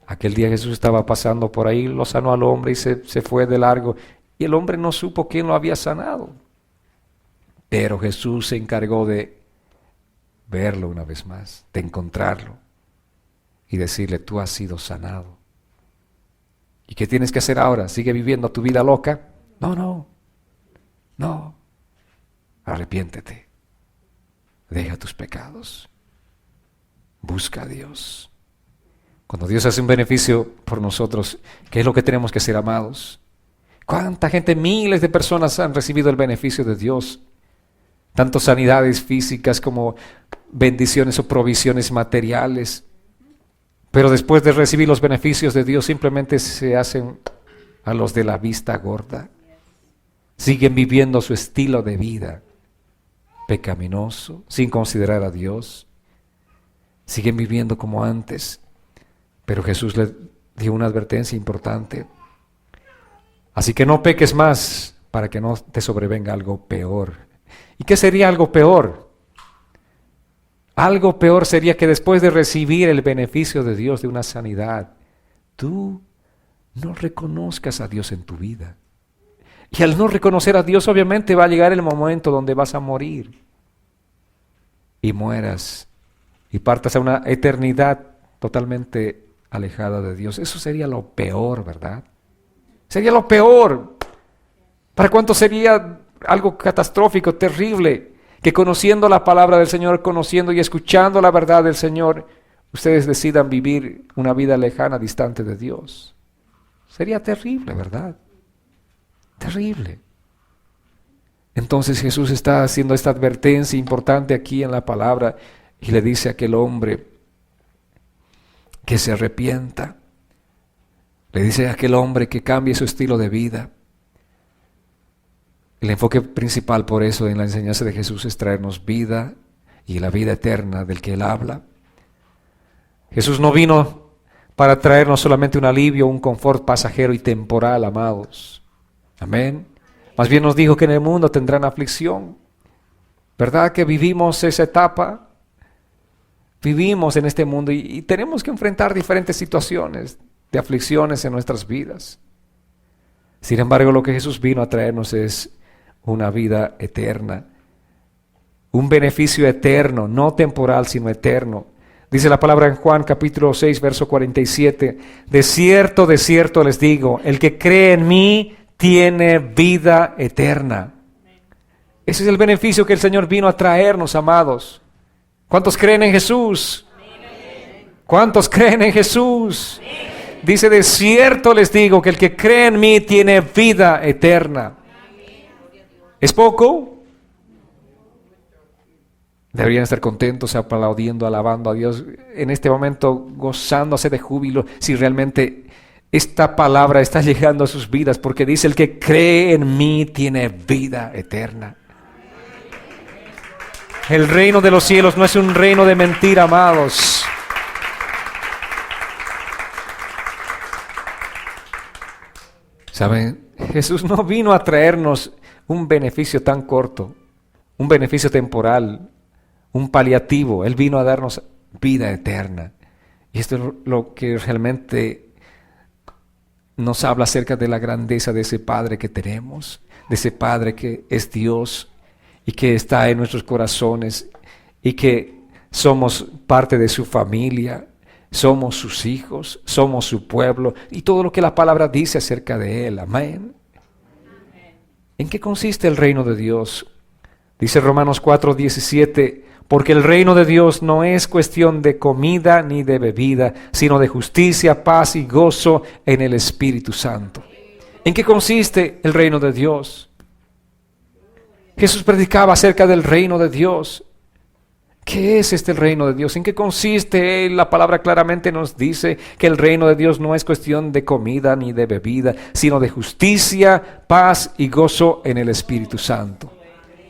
Aquel día Jesús estaba pasando por ahí, lo sanó al hombre y se fue de largo, y el hombre no supo quién lo había sanado. Pero Jesús se encargó de verlo una vez más, de encontrarlo y decirle, tú has sido sanado. ¿Y qué tienes que hacer ahora? ¿Sigue viviendo tu vida loca? No. Arrepiéntete. Deja tus pecados. Busca a Dios. Cuando Dios hace un beneficio por nosotros, ¿qué es lo que tenemos que hacer, amados? ¿Cuánta gente, miles de personas han recibido el beneficio de Dios? Tanto sanidades físicas como bendiciones o provisiones materiales. Pero después de recibir los beneficios de Dios, simplemente se hacen a los de la vista gorda. Siguen viviendo su estilo de vida pecaminoso, sin considerar a Dios. Siguen viviendo como antes. Pero Jesús les dio una advertencia importante. Así que no peques más para que no te sobrevenga algo peor. ¿Y qué sería algo peor? Algo peor sería que después de recibir el beneficio de Dios de una sanidad, tú no reconozcas a Dios en tu vida. Y al no reconocer a Dios, obviamente va a llegar el momento donde vas a morir y mueras y partas a una eternidad totalmente alejada de Dios. Eso sería lo peor, ¿verdad? Sería lo peor. ¿Para cuánto sería algo catastrófico, terrible? Que conociendo la palabra del Señor, conociendo y escuchando la verdad del Señor, ustedes decidan vivir una vida lejana, distante de Dios. Sería terrible, ¿verdad? Terrible. Entonces Jesús está haciendo esta advertencia importante aquí en la palabra y le dice a aquel hombre que se arrepienta. Le dice a aquel hombre que cambie su estilo de vida. El enfoque principal por eso en la enseñanza de Jesús es traernos vida y la vida eterna del que Él habla. Jesús no vino para traernos solamente un alivio, un confort pasajero y temporal, amados. Amén. Más bien nos dijo que en el mundo tendrán aflicción. ¿Verdad que vivimos esa etapa? Vivimos en este mundo y tenemos que enfrentar diferentes situaciones de aflicciones en nuestras vidas. Sin embargo, lo que Jesús vino a traernos es una vida eterna, un beneficio eterno, no temporal, sino eterno. Dice la palabra en Juan capítulo 6, verso 47, de cierto les digo, el que cree en mí tiene vida eterna. Ese es el beneficio que el Señor vino a traernos, amados. ¿Cuántos creen en Jesús? ¿Cuántos creen en Jesús? Dice, de cierto les digo que el que cree en mí tiene vida eterna. ¿Es poco? Deberían estar contentos, aplaudiendo, alabando a Dios en este momento, gozándose de júbilo, si realmente esta palabra está llegando a sus vidas, porque dice, el que cree en mí tiene vida eterna. El reino de los cielos no es un reino de mentira, amados. ¿Saben? Jesús no vino a traernos un beneficio tan corto, un beneficio temporal, un paliativo. Él vino a darnos vida eterna. Y esto es lo que realmente nos habla acerca de la grandeza de ese Padre que tenemos, de ese Padre que es Dios y que está en nuestros corazones y que somos parte de su familia, somos sus hijos, somos su pueblo y todo lo que la palabra dice acerca de Él. Amén. ¿En qué consiste el reino de Dios? Dice Romanos 4:17, porque el reino de Dios no es cuestión de comida ni de bebida, sino de justicia, paz y gozo en el Espíritu Santo. ¿En qué consiste el reino de Dios? Jesús predicaba acerca del reino de Dios. ¿Qué es este reino de Dios? ¿En qué consiste? La palabra claramente nos dice que el reino de Dios no es cuestión de comida ni de bebida, sino de justicia, paz y gozo en el Espíritu Santo.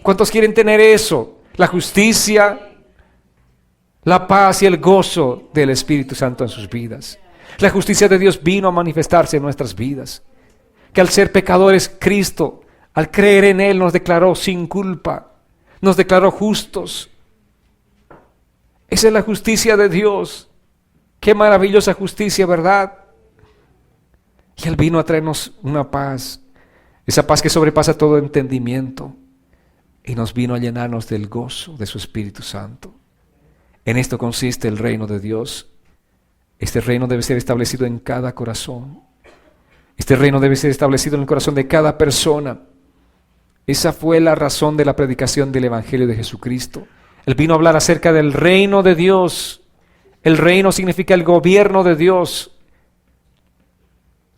¿Cuántos quieren tener eso? La justicia, la paz y el gozo del Espíritu Santo en sus vidas. La justicia de Dios vino a manifestarse en nuestras vidas. Que al ser pecadores, Cristo, al creer en Él, nos declaró sin culpa, nos declaró justos. Esa es la justicia de Dios. Qué maravillosa justicia, ¿verdad? Y Él vino a traernos una paz, esa paz que sobrepasa todo entendimiento. Y nos vino a llenarnos del gozo de su Espíritu Santo. En esto consiste el reino de Dios. Este reino debe ser establecido en cada corazón. Este reino debe ser establecido en el corazón de cada persona. Esa fue la razón de la predicación del Evangelio de Jesucristo. Él vino a hablar acerca del reino de Dios. El reino significa el gobierno de Dios.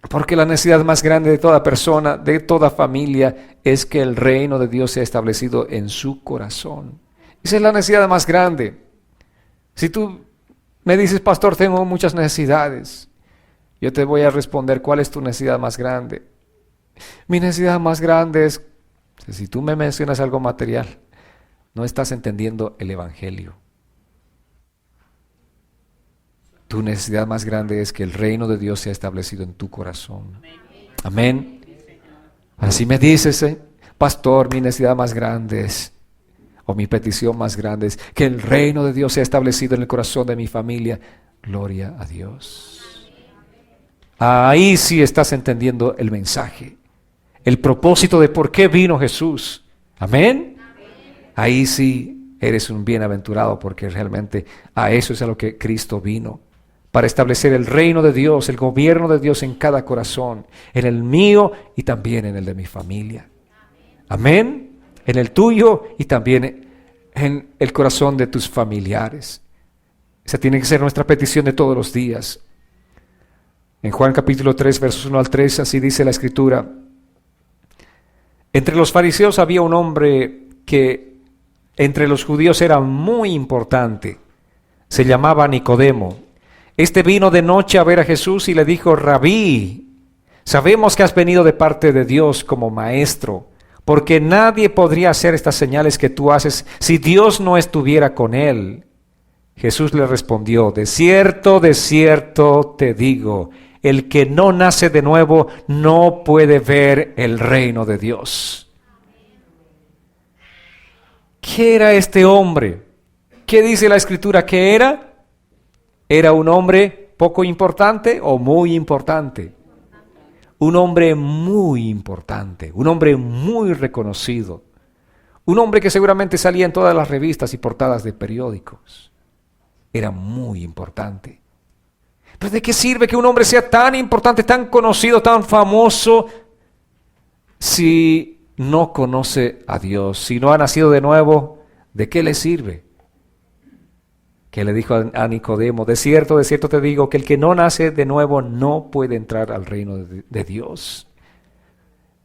Porque la necesidad más grande de toda persona, de toda familia, es que el reino de Dios sea establecido en su corazón. Esa es la necesidad más grande. Si tú me dices, pastor, tengo muchas necesidades, yo te voy a responder, ¿cuál es tu necesidad más grande? Mi necesidad más grande es, si tú me mencionas algo material, no estás entendiendo el Evangelio. Tu necesidad más grande es que el reino de Dios sea establecido en tu corazón. Amén. Así me dices, pastor, mi necesidad más grande es, o mi petición más grande es, que el reino de Dios sea establecido en el corazón de mi familia. Gloria a Dios. Ahí sí estás entendiendo el mensaje, el propósito de por qué vino Jesús. Amén. Ahí sí eres un bienaventurado, porque realmente a eso es a lo que Cristo vino. Para establecer el reino de Dios, el gobierno de Dios en cada corazón, en el mío y también en el de mi familia. Amén. En el tuyo y también en el corazón de tus familiares. Esa tiene que ser nuestra petición de todos los días. En Juan capítulo 3, versos 1 al 3, así dice la Escritura. Entre los fariseos había un hombre que entre los judíos era muy importante. Se llamaba Nicodemo. Este vino de noche a ver a Jesús y le dijo, Rabí, sabemos que has venido de parte de Dios como maestro, porque nadie podría hacer estas señales que tú haces si Dios no estuviera con él. Jesús le respondió, de cierto te digo, el que no nace de nuevo no puede ver el reino de Dios. ¿Qué era este hombre? ¿Qué dice la Escritura que era? ¿Era un hombre poco importante o muy importante? Un hombre muy importante, un hombre muy reconocido, Un hombre que seguramente salía en todas las revistas y portadas de periódicos. Era muy importante. ¿Pero de qué sirve que un hombre sea tan importante, tan conocido, tan famoso, si no conoce a Dios, si no ha nacido de nuevo? ¿De qué le sirve? Que le dijo a Nicodemo, de cierto te digo, que el que no nace de nuevo no puede entrar al reino de Dios.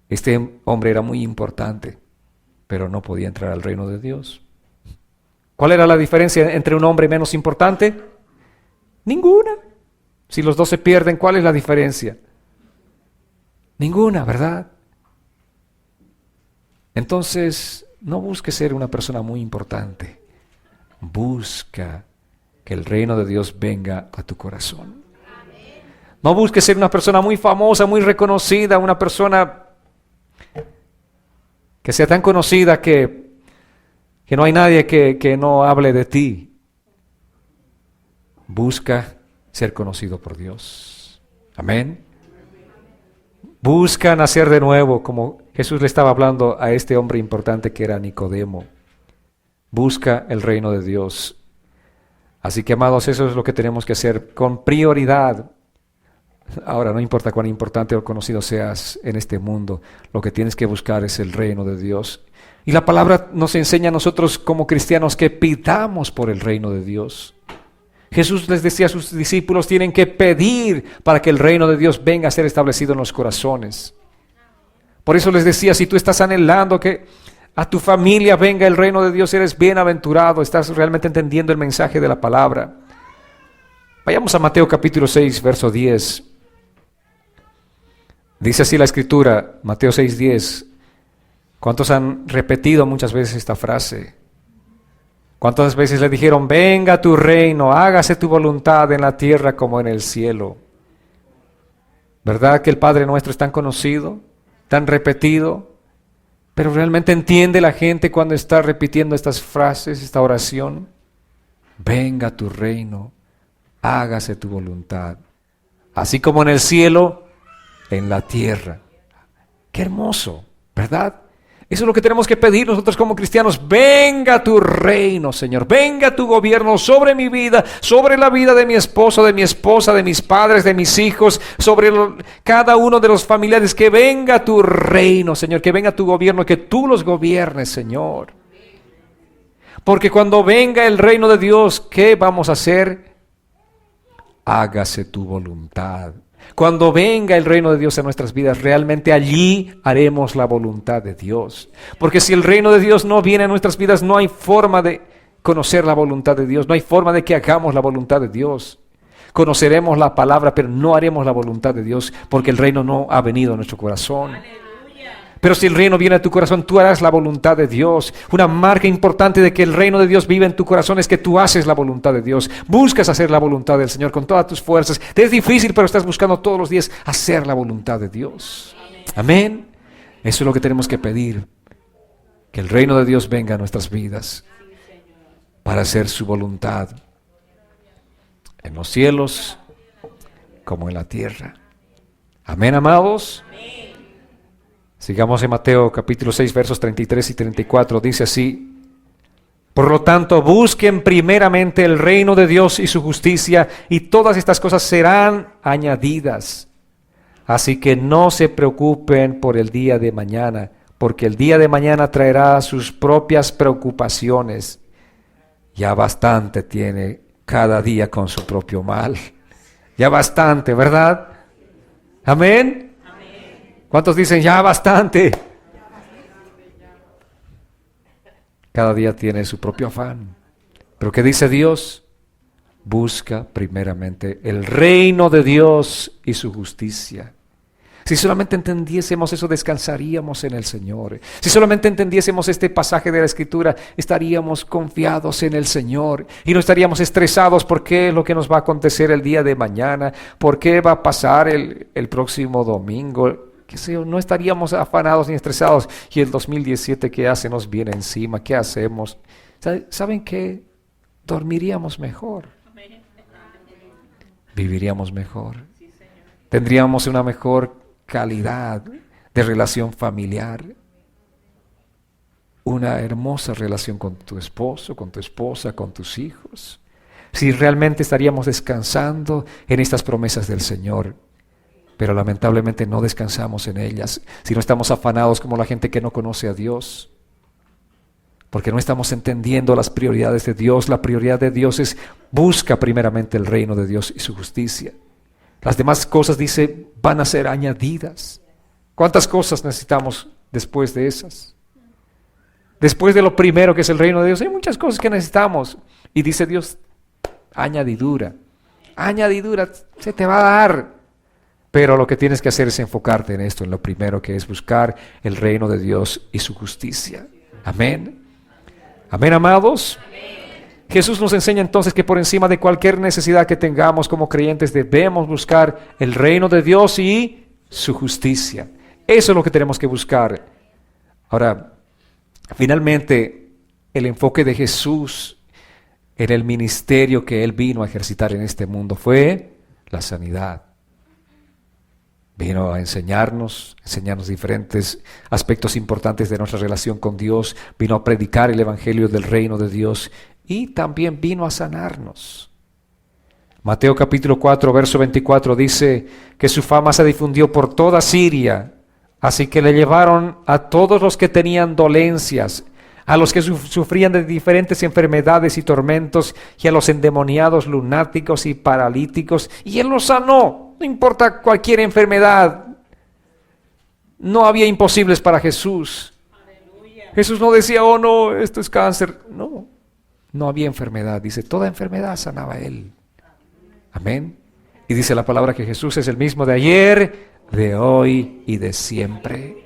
Este hombre era muy importante, pero no podía entrar al reino de Dios. ¿Cuál era la diferencia entre un hombre menos importante? Ninguna. Si los dos se pierden, ¿cuál es la diferencia? Ninguna, ¿verdad? Entonces, no busques ser una persona muy importante. Busca que el reino de Dios venga a tu corazón. No busques ser una persona muy famosa, muy reconocida, una persona que sea tan conocida que no hay nadie que no hable de ti. Busca ser conocido por Dios. Amén. Busca nacer de nuevo, como Jesús le estaba hablando a este hombre importante que era Nicodemo. Busca el reino de Dios. Así que, amados, eso es lo que tenemos que hacer con prioridad. Ahora, no importa cuán importante o conocido seas en este mundo, lo que tienes que buscar es el reino de Dios. Y la palabra nos enseña a nosotros como cristianos que pidamos por el reino de Dios. Jesús les decía a sus discípulos, tienen que pedir para que el reino de Dios venga a ser establecido en los corazones. Por eso les decía, si tú estás anhelando que a tu familia venga el reino de Dios, eres bienaventurado, estás realmente entendiendo el mensaje de la palabra. Vayamos a Mateo capítulo 6, verso 10. Dice así la Escritura, Mateo 6, 10. ¿Cuántos han repetido muchas veces esta frase? ¿Cuántas veces le dijeron, venga tu reino, hágase tu voluntad en la tierra como en el cielo? ¿Verdad que el Padre Nuestro es tan conocido, tan repetido? Pero realmente entiende la gente cuando está repitiendo estas frases, esta oración. Venga tu reino, hágase tu voluntad, así como en el cielo, en la tierra. Qué hermoso, ¿verdad? Eso es lo que tenemos que pedir nosotros como cristianos. Venga tu reino, Señor. Venga tu gobierno sobre mi vida, sobre la vida de mi esposo, de mi esposa, de mis padres, de mis hijos, sobre cada uno de los familiares. Que venga tu reino, Señor. Que venga tu gobierno, que tú los gobiernes, Señor. Porque cuando venga el reino de Dios, ¿qué vamos a hacer? Hágase tu voluntad. Cuando venga el reino de Dios en nuestras vidas, realmente allí haremos la voluntad de Dios. Porque si el reino de Dios no viene a nuestras vidas, no hay forma de conocer la voluntad de Dios, no hay forma de que hagamos la voluntad de Dios. Conoceremos la palabra, pero no haremos la voluntad de Dios, porque el reino no ha venido a nuestro corazón. Pero si el reino viene a tu corazón, tú harás la voluntad de Dios. Una marca importante de que el reino de Dios vive en tu corazón es que tú haces la voluntad de Dios. Buscas hacer la voluntad del Señor con todas tus fuerzas. Te es difícil, pero estás buscando todos los días hacer la voluntad de Dios. Amén. Eso es lo que tenemos que pedir. Que el reino de Dios venga a nuestras vidas para hacer su voluntad en los cielos como en la tierra. Amén, amados. Sigamos en Mateo capítulo 6, versos 33 y 34. Dice así: por lo tanto, busquen primeramente el reino de Dios y su justicia, y todas estas cosas serán añadidas. Así que no se preocupen por el día de mañana, porque el día de mañana traerá sus propias preocupaciones. Ya bastante tiene cada día con su propio mal. Ya bastante, ¿verdad? Amén. ¿Cuántos dicen ya bastante? Cada día tiene su propio afán. Pero ¿qué dice Dios? Busca primeramente el reino de Dios y su justicia. Si solamente entendiésemos eso, descansaríamos en el Señor. Si solamente entendiésemos este pasaje de la Escritura, estaríamos confiados en el Señor y no estaríamos estresados por qué es lo que nos va a acontecer el día de mañana, por qué va a pasar el próximo domingo. No estaríamos afanados ni estresados. Y el 2017, ¿qué hace? Nos viene encima. ¿Qué hacemos? ¿Saben qué? Dormiríamos mejor. Viviríamos mejor. Tendríamos una mejor calidad de relación familiar. una hermosa relación con tu esposo, con tu esposa, con tus hijos. Si realmente estaríamos descansando en estas promesas del Señor, pero lamentablemente no descansamos en ellas, si no estamos afanados como la gente que no conoce a Dios, porque no estamos entendiendo las prioridades de Dios. La prioridad de Dios es: busca primeramente el reino de Dios y su justicia. Las demás cosas, dice, van a ser añadidas. ¿Cuántas cosas necesitamos después de esas? Después de lo primero, que es el reino de Dios, hay muchas cosas que necesitamos. Y dice Dios: añadidura, añadidura se te va a dar. Pero lo que tienes que hacer es enfocarte en esto, en lo primero, que es buscar el reino de Dios y su justicia. Amén. Amén, amados. Amén. Jesús nos enseña entonces que por encima de cualquier necesidad que tengamos como creyentes, debemos buscar el reino de Dios y su justicia. Eso es lo que tenemos que buscar. Ahora, finalmente, el enfoque de Jesús en el ministerio que Él vino a ejercitar en este mundo fue la sanidad. Vino a enseñarnos diferentes aspectos importantes de nuestra relación con Dios. Vino a predicar el evangelio del reino de Dios y también vino a sanarnos. Mateo capítulo 4, verso 24 dice que su fama se difundió por toda Siria, así que le llevaron a todos los que tenían dolencias, a los que sufrían de diferentes enfermedades y tormentos, y a los endemoniados, lunáticos y paralíticos, y Él los sanó. No importa cualquier enfermedad. No había imposibles para Jesús. Aleluya. Jesús no decía: oh no, esto es cáncer. No, no había enfermedad. Dice, toda enfermedad sanaba Él. Amén. Y dice la palabra que Jesús es el mismo de ayer, de hoy y de siempre.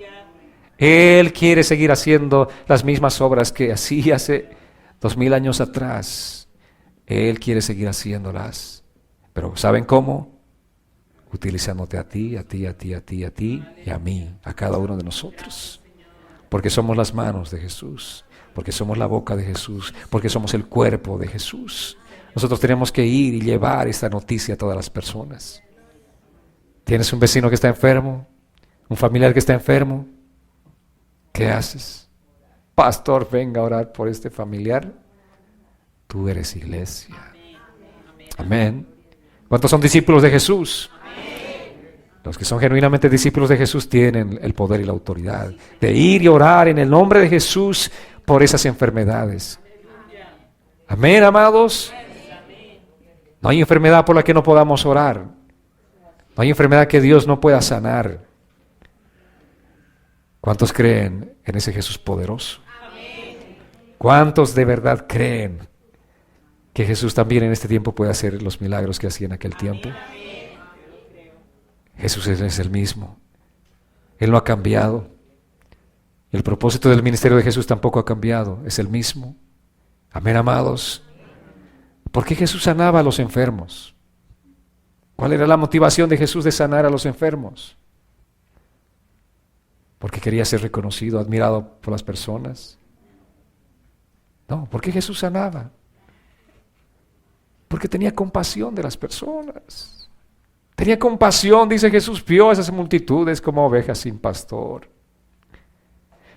Él quiere seguir haciendo las mismas obras que hacía hace 2000 años atrás. Él quiere seguir haciéndolas. Pero ¿saben cómo? Utilizándote a ti, a ti, a ti, a ti, a ti y a mí, a cada uno de nosotros. Porque somos las manos de Jesús, porque somos la boca de Jesús, porque somos el cuerpo de Jesús. Nosotros tenemos que ir y llevar esta noticia a todas las personas. ¿Tienes un vecino que está enfermo? ¿Un familiar que está enfermo? ¿Qué haces? Pastor, venga a orar por este familiar. Tú eres iglesia. Amén. ¿Cuántos son discípulos de Jesús? Los que son genuinamente discípulos de Jesús tienen el poder y la autoridad de ir y orar en el nombre de Jesús por esas enfermedades. Amén, amados. No hay enfermedad por la que no podamos orar. No hay enfermedad que Dios no pueda sanar. ¿Cuántos creen en ese Jesús poderoso? ¿Cuántos de verdad creen que Jesús también en este tiempo puede hacer los milagros que hacía en aquel tiempo? Jesús es el mismo. Él no ha cambiado. El propósito del ministerio de Jesús tampoco ha cambiado. Es el mismo. Amén, amados. ¿Por qué Jesús sanaba a los enfermos? ¿Cuál era la motivación de Jesús de sanar a los enfermos? ¿Porque quería ser reconocido, admirado por las personas? No, ¿por qué Jesús sanaba? Porque tenía compasión de las personas. Tenía compasión, dice Jesús, vio a esas multitudes como ovejas sin pastor.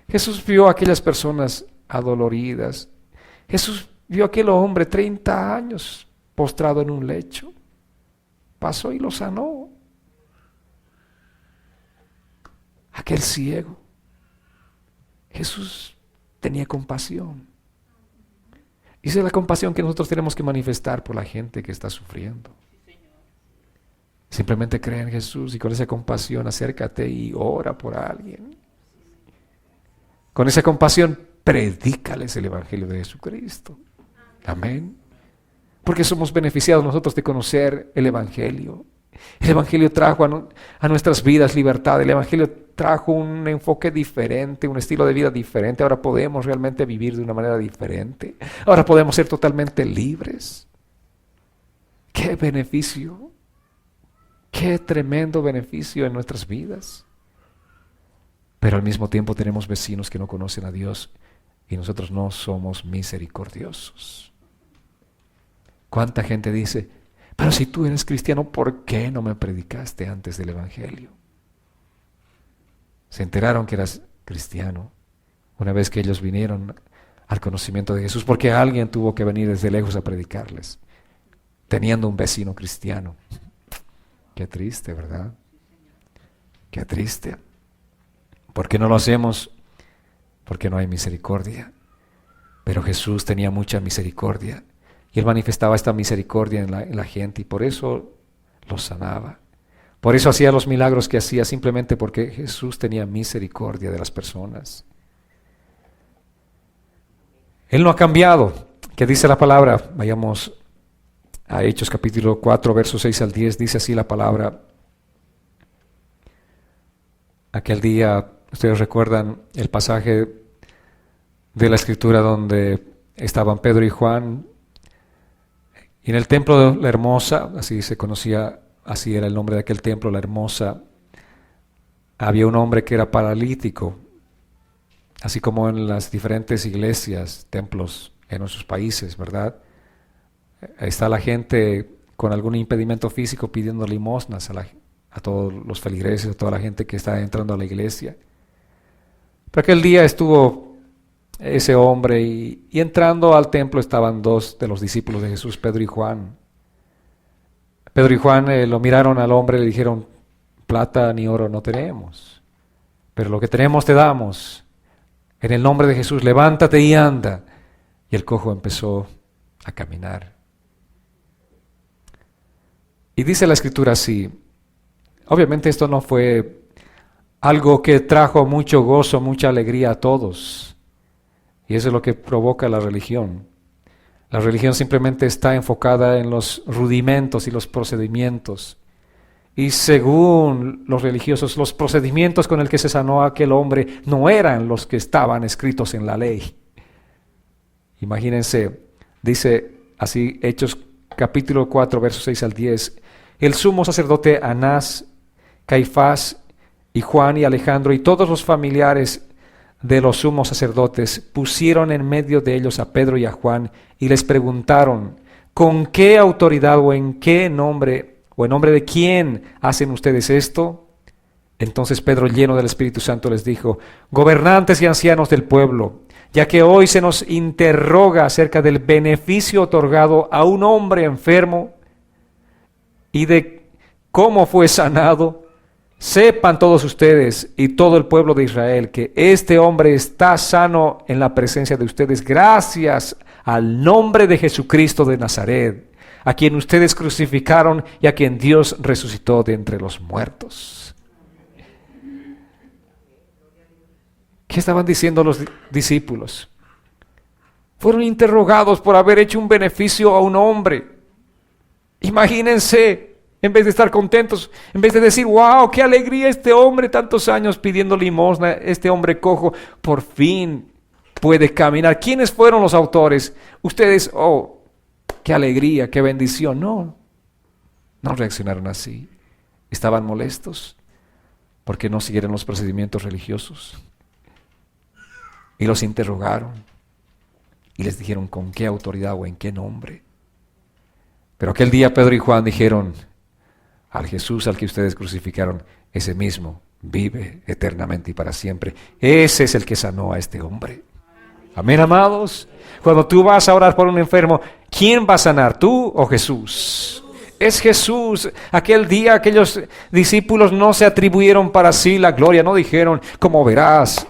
Jesús vio a aquellas personas adoloridas. Jesús vio a aquel hombre 30 años postrado en un lecho. Pasó y lo sanó. Aquel ciego. Jesús tenía compasión. Y esa es la compasión que nosotros tenemos que manifestar por la gente que está sufriendo. Simplemente cree en Jesús y con esa compasión acércate y ora por alguien. Con esa compasión predícales el evangelio de Jesucristo. Amén. Porque somos beneficiados nosotros de conocer el evangelio. El evangelio trajo a nuestras vidas libertad. El evangelio trajo un enfoque diferente, un estilo de vida diferente. Ahora podemos realmente vivir de una manera diferente. Ahora podemos ser totalmente libres. ¡Qué beneficio! ¡Qué tremendo beneficio en nuestras vidas! Pero al mismo tiempo tenemos vecinos que no conocen a Dios y nosotros no somos misericordiosos. ¿Cuánta gente dice, pero si tú eres cristiano, ¿por qué no me predicaste antes del evangelio? Se enteraron que eras cristiano una vez que ellos vinieron al conocimiento de Jesús, porque alguien tuvo que venir desde lejos a predicarles, teniendo un vecino cristiano. Qué triste, ¿verdad? Qué triste. ¿Por qué no lo hacemos? Porque no hay misericordia. Pero Jesús tenía mucha misericordia y Él manifestaba esta misericordia en la gente y por eso los sanaba. Por eso hacía los milagros que hacía, simplemente porque Jesús tenía misericordia de las personas. Él no ha cambiado. ¿Qué dice la palabra? Vayamos a Hechos capítulo 4, versos 6 al 10. Dice así la palabra. Aquel día, ustedes recuerdan el pasaje de la Escritura donde estaban Pedro y Juan. Y en el templo de la Hermosa, así se conocía, así era el nombre de aquel templo, la Hermosa, había un hombre que era paralítico. Así como en las diferentes iglesias, templos en nuestros países, ¿verdad? Está la gente con algún impedimento físico pidiendo limosnas a todos los feligreses, a toda la gente que está entrando a la iglesia. Pero aquel día estuvo ese hombre y entrando al templo estaban dos de los discípulos de Jesús, Pedro y Juan. Pedro y Juan lo miraron al hombre y le dijeron, plata ni oro no tenemos, pero lo que tenemos te damos. En el nombre de Jesús, levántate y anda. Y el cojo empezó a caminar. Y dice la Escritura así. Obviamente esto no fue algo que trajo mucho gozo, mucha alegría a todos. Y eso es lo que provoca la religión. La religión simplemente está enfocada en los rudimentos y los procedimientos. Y según los religiosos, los procedimientos con el que se sanó a aquel hombre no eran los que estaban escritos en la ley. Imagínense, dice así Hechos capítulo 4, versos 6 al 10. El sumo sacerdote Anás, Caifás y Juan y Alejandro y todos los familiares de los sumos sacerdotes pusieron en medio de ellos a Pedro y a Juan y les preguntaron, ¿con qué autoridad o en qué nombre o en nombre de quién hacen ustedes esto? Entonces Pedro, lleno del Espíritu Santo, les dijo, gobernantes y ancianos del pueblo, ya que hoy se nos interroga acerca del beneficio otorgado a un hombre enfermo y de cómo fue sanado, sepan todos ustedes y todo el pueblo de Israel que este hombre está sano en la presencia de ustedes gracias al nombre de Jesucristo de Nazaret, a quien ustedes crucificaron y a quien Dios resucitó de entre los muertos. ¿Qué estaban diciendo los discípulos? Fueron interrogados por haber hecho un beneficio a un hombre. Imagínense, en vez de estar contentos, en vez de decir, wow, qué alegría este hombre, tantos años pidiendo limosna, este hombre cojo, por fin puede caminar. ¿Quiénes fueron los autores? Ustedes, qué alegría, qué bendición. No reaccionaron así. Estaban molestos porque no siguieron los procedimientos religiosos. Y los interrogaron y les dijeron con qué autoridad o en qué nombre. Pero aquel día Pedro y Juan dijeron, al Jesús al que ustedes crucificaron, ese mismo vive eternamente y para siempre. Ese es el que sanó a este hombre. Amén, amados. Cuando tú vas a orar por un enfermo, ¿quién va a sanar, tú o Jesús? Es Jesús. Aquel día aquellos discípulos no se atribuyeron para sí la gloria, no dijeron, como verás,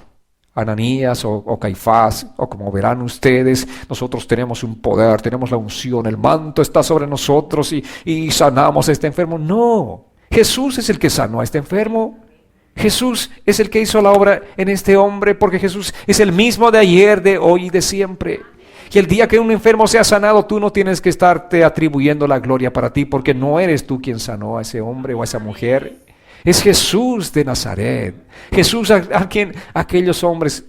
Ananías o Caifás, o como verán ustedes, nosotros tenemos un poder, tenemos la unción, el manto está sobre nosotros y sanamos a este enfermo. No, Jesús es el que sanó a este enfermo. Jesús es el que hizo la obra en este hombre, porque Jesús es el mismo de ayer, de hoy y de siempre. Y el día que un enfermo sea sanado, tú no tienes que estarte atribuyendo la gloria para ti, porque no eres tú quien sanó a ese hombre o a esa mujer. Es Jesús de Nazaret. Jesús a quien aquellos hombres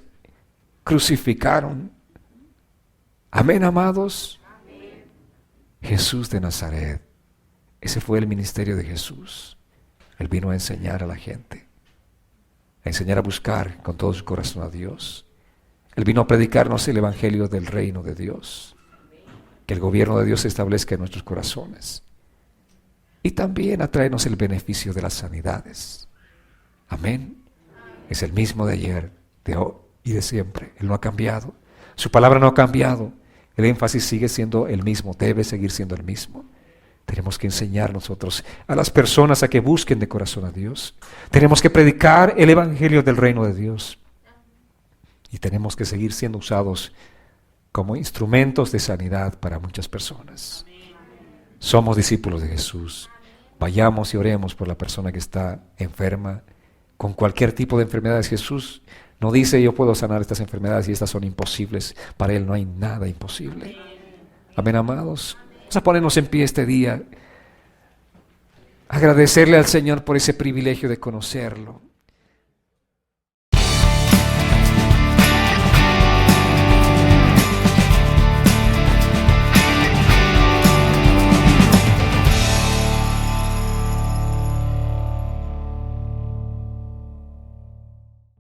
crucificaron. Amén, amados. Amén. Jesús de Nazaret. Ese fue el ministerio de Jesús. Él vino a enseñar a la gente, a enseñar a buscar con todo su corazón a Dios. Él vino a predicarnos el evangelio del reino de Dios. Que el gobierno de Dios se establezca en nuestros corazones. Y también a traernos el beneficio de las sanidades. Amén. Es el mismo de ayer, de hoy y de siempre. Él no ha cambiado. Su palabra no ha cambiado. El énfasis sigue siendo el mismo, debe seguir siendo el mismo. Tenemos que enseñar nosotros a las personas a que busquen de corazón a Dios. Tenemos que predicar el evangelio del reino de Dios. Y tenemos que seguir siendo usados como instrumentos de sanidad para muchas personas. Somos discípulos de Jesús. Vayamos y oremos por la persona que está enferma con cualquier tipo de enfermedades. Jesús no dice yo puedo sanar estas enfermedades y estas son imposibles. Para Él no hay nada imposible. Amén, amados. Vamos a ponernos en pie este día. Agradecerle al Señor por ese privilegio de conocerlo.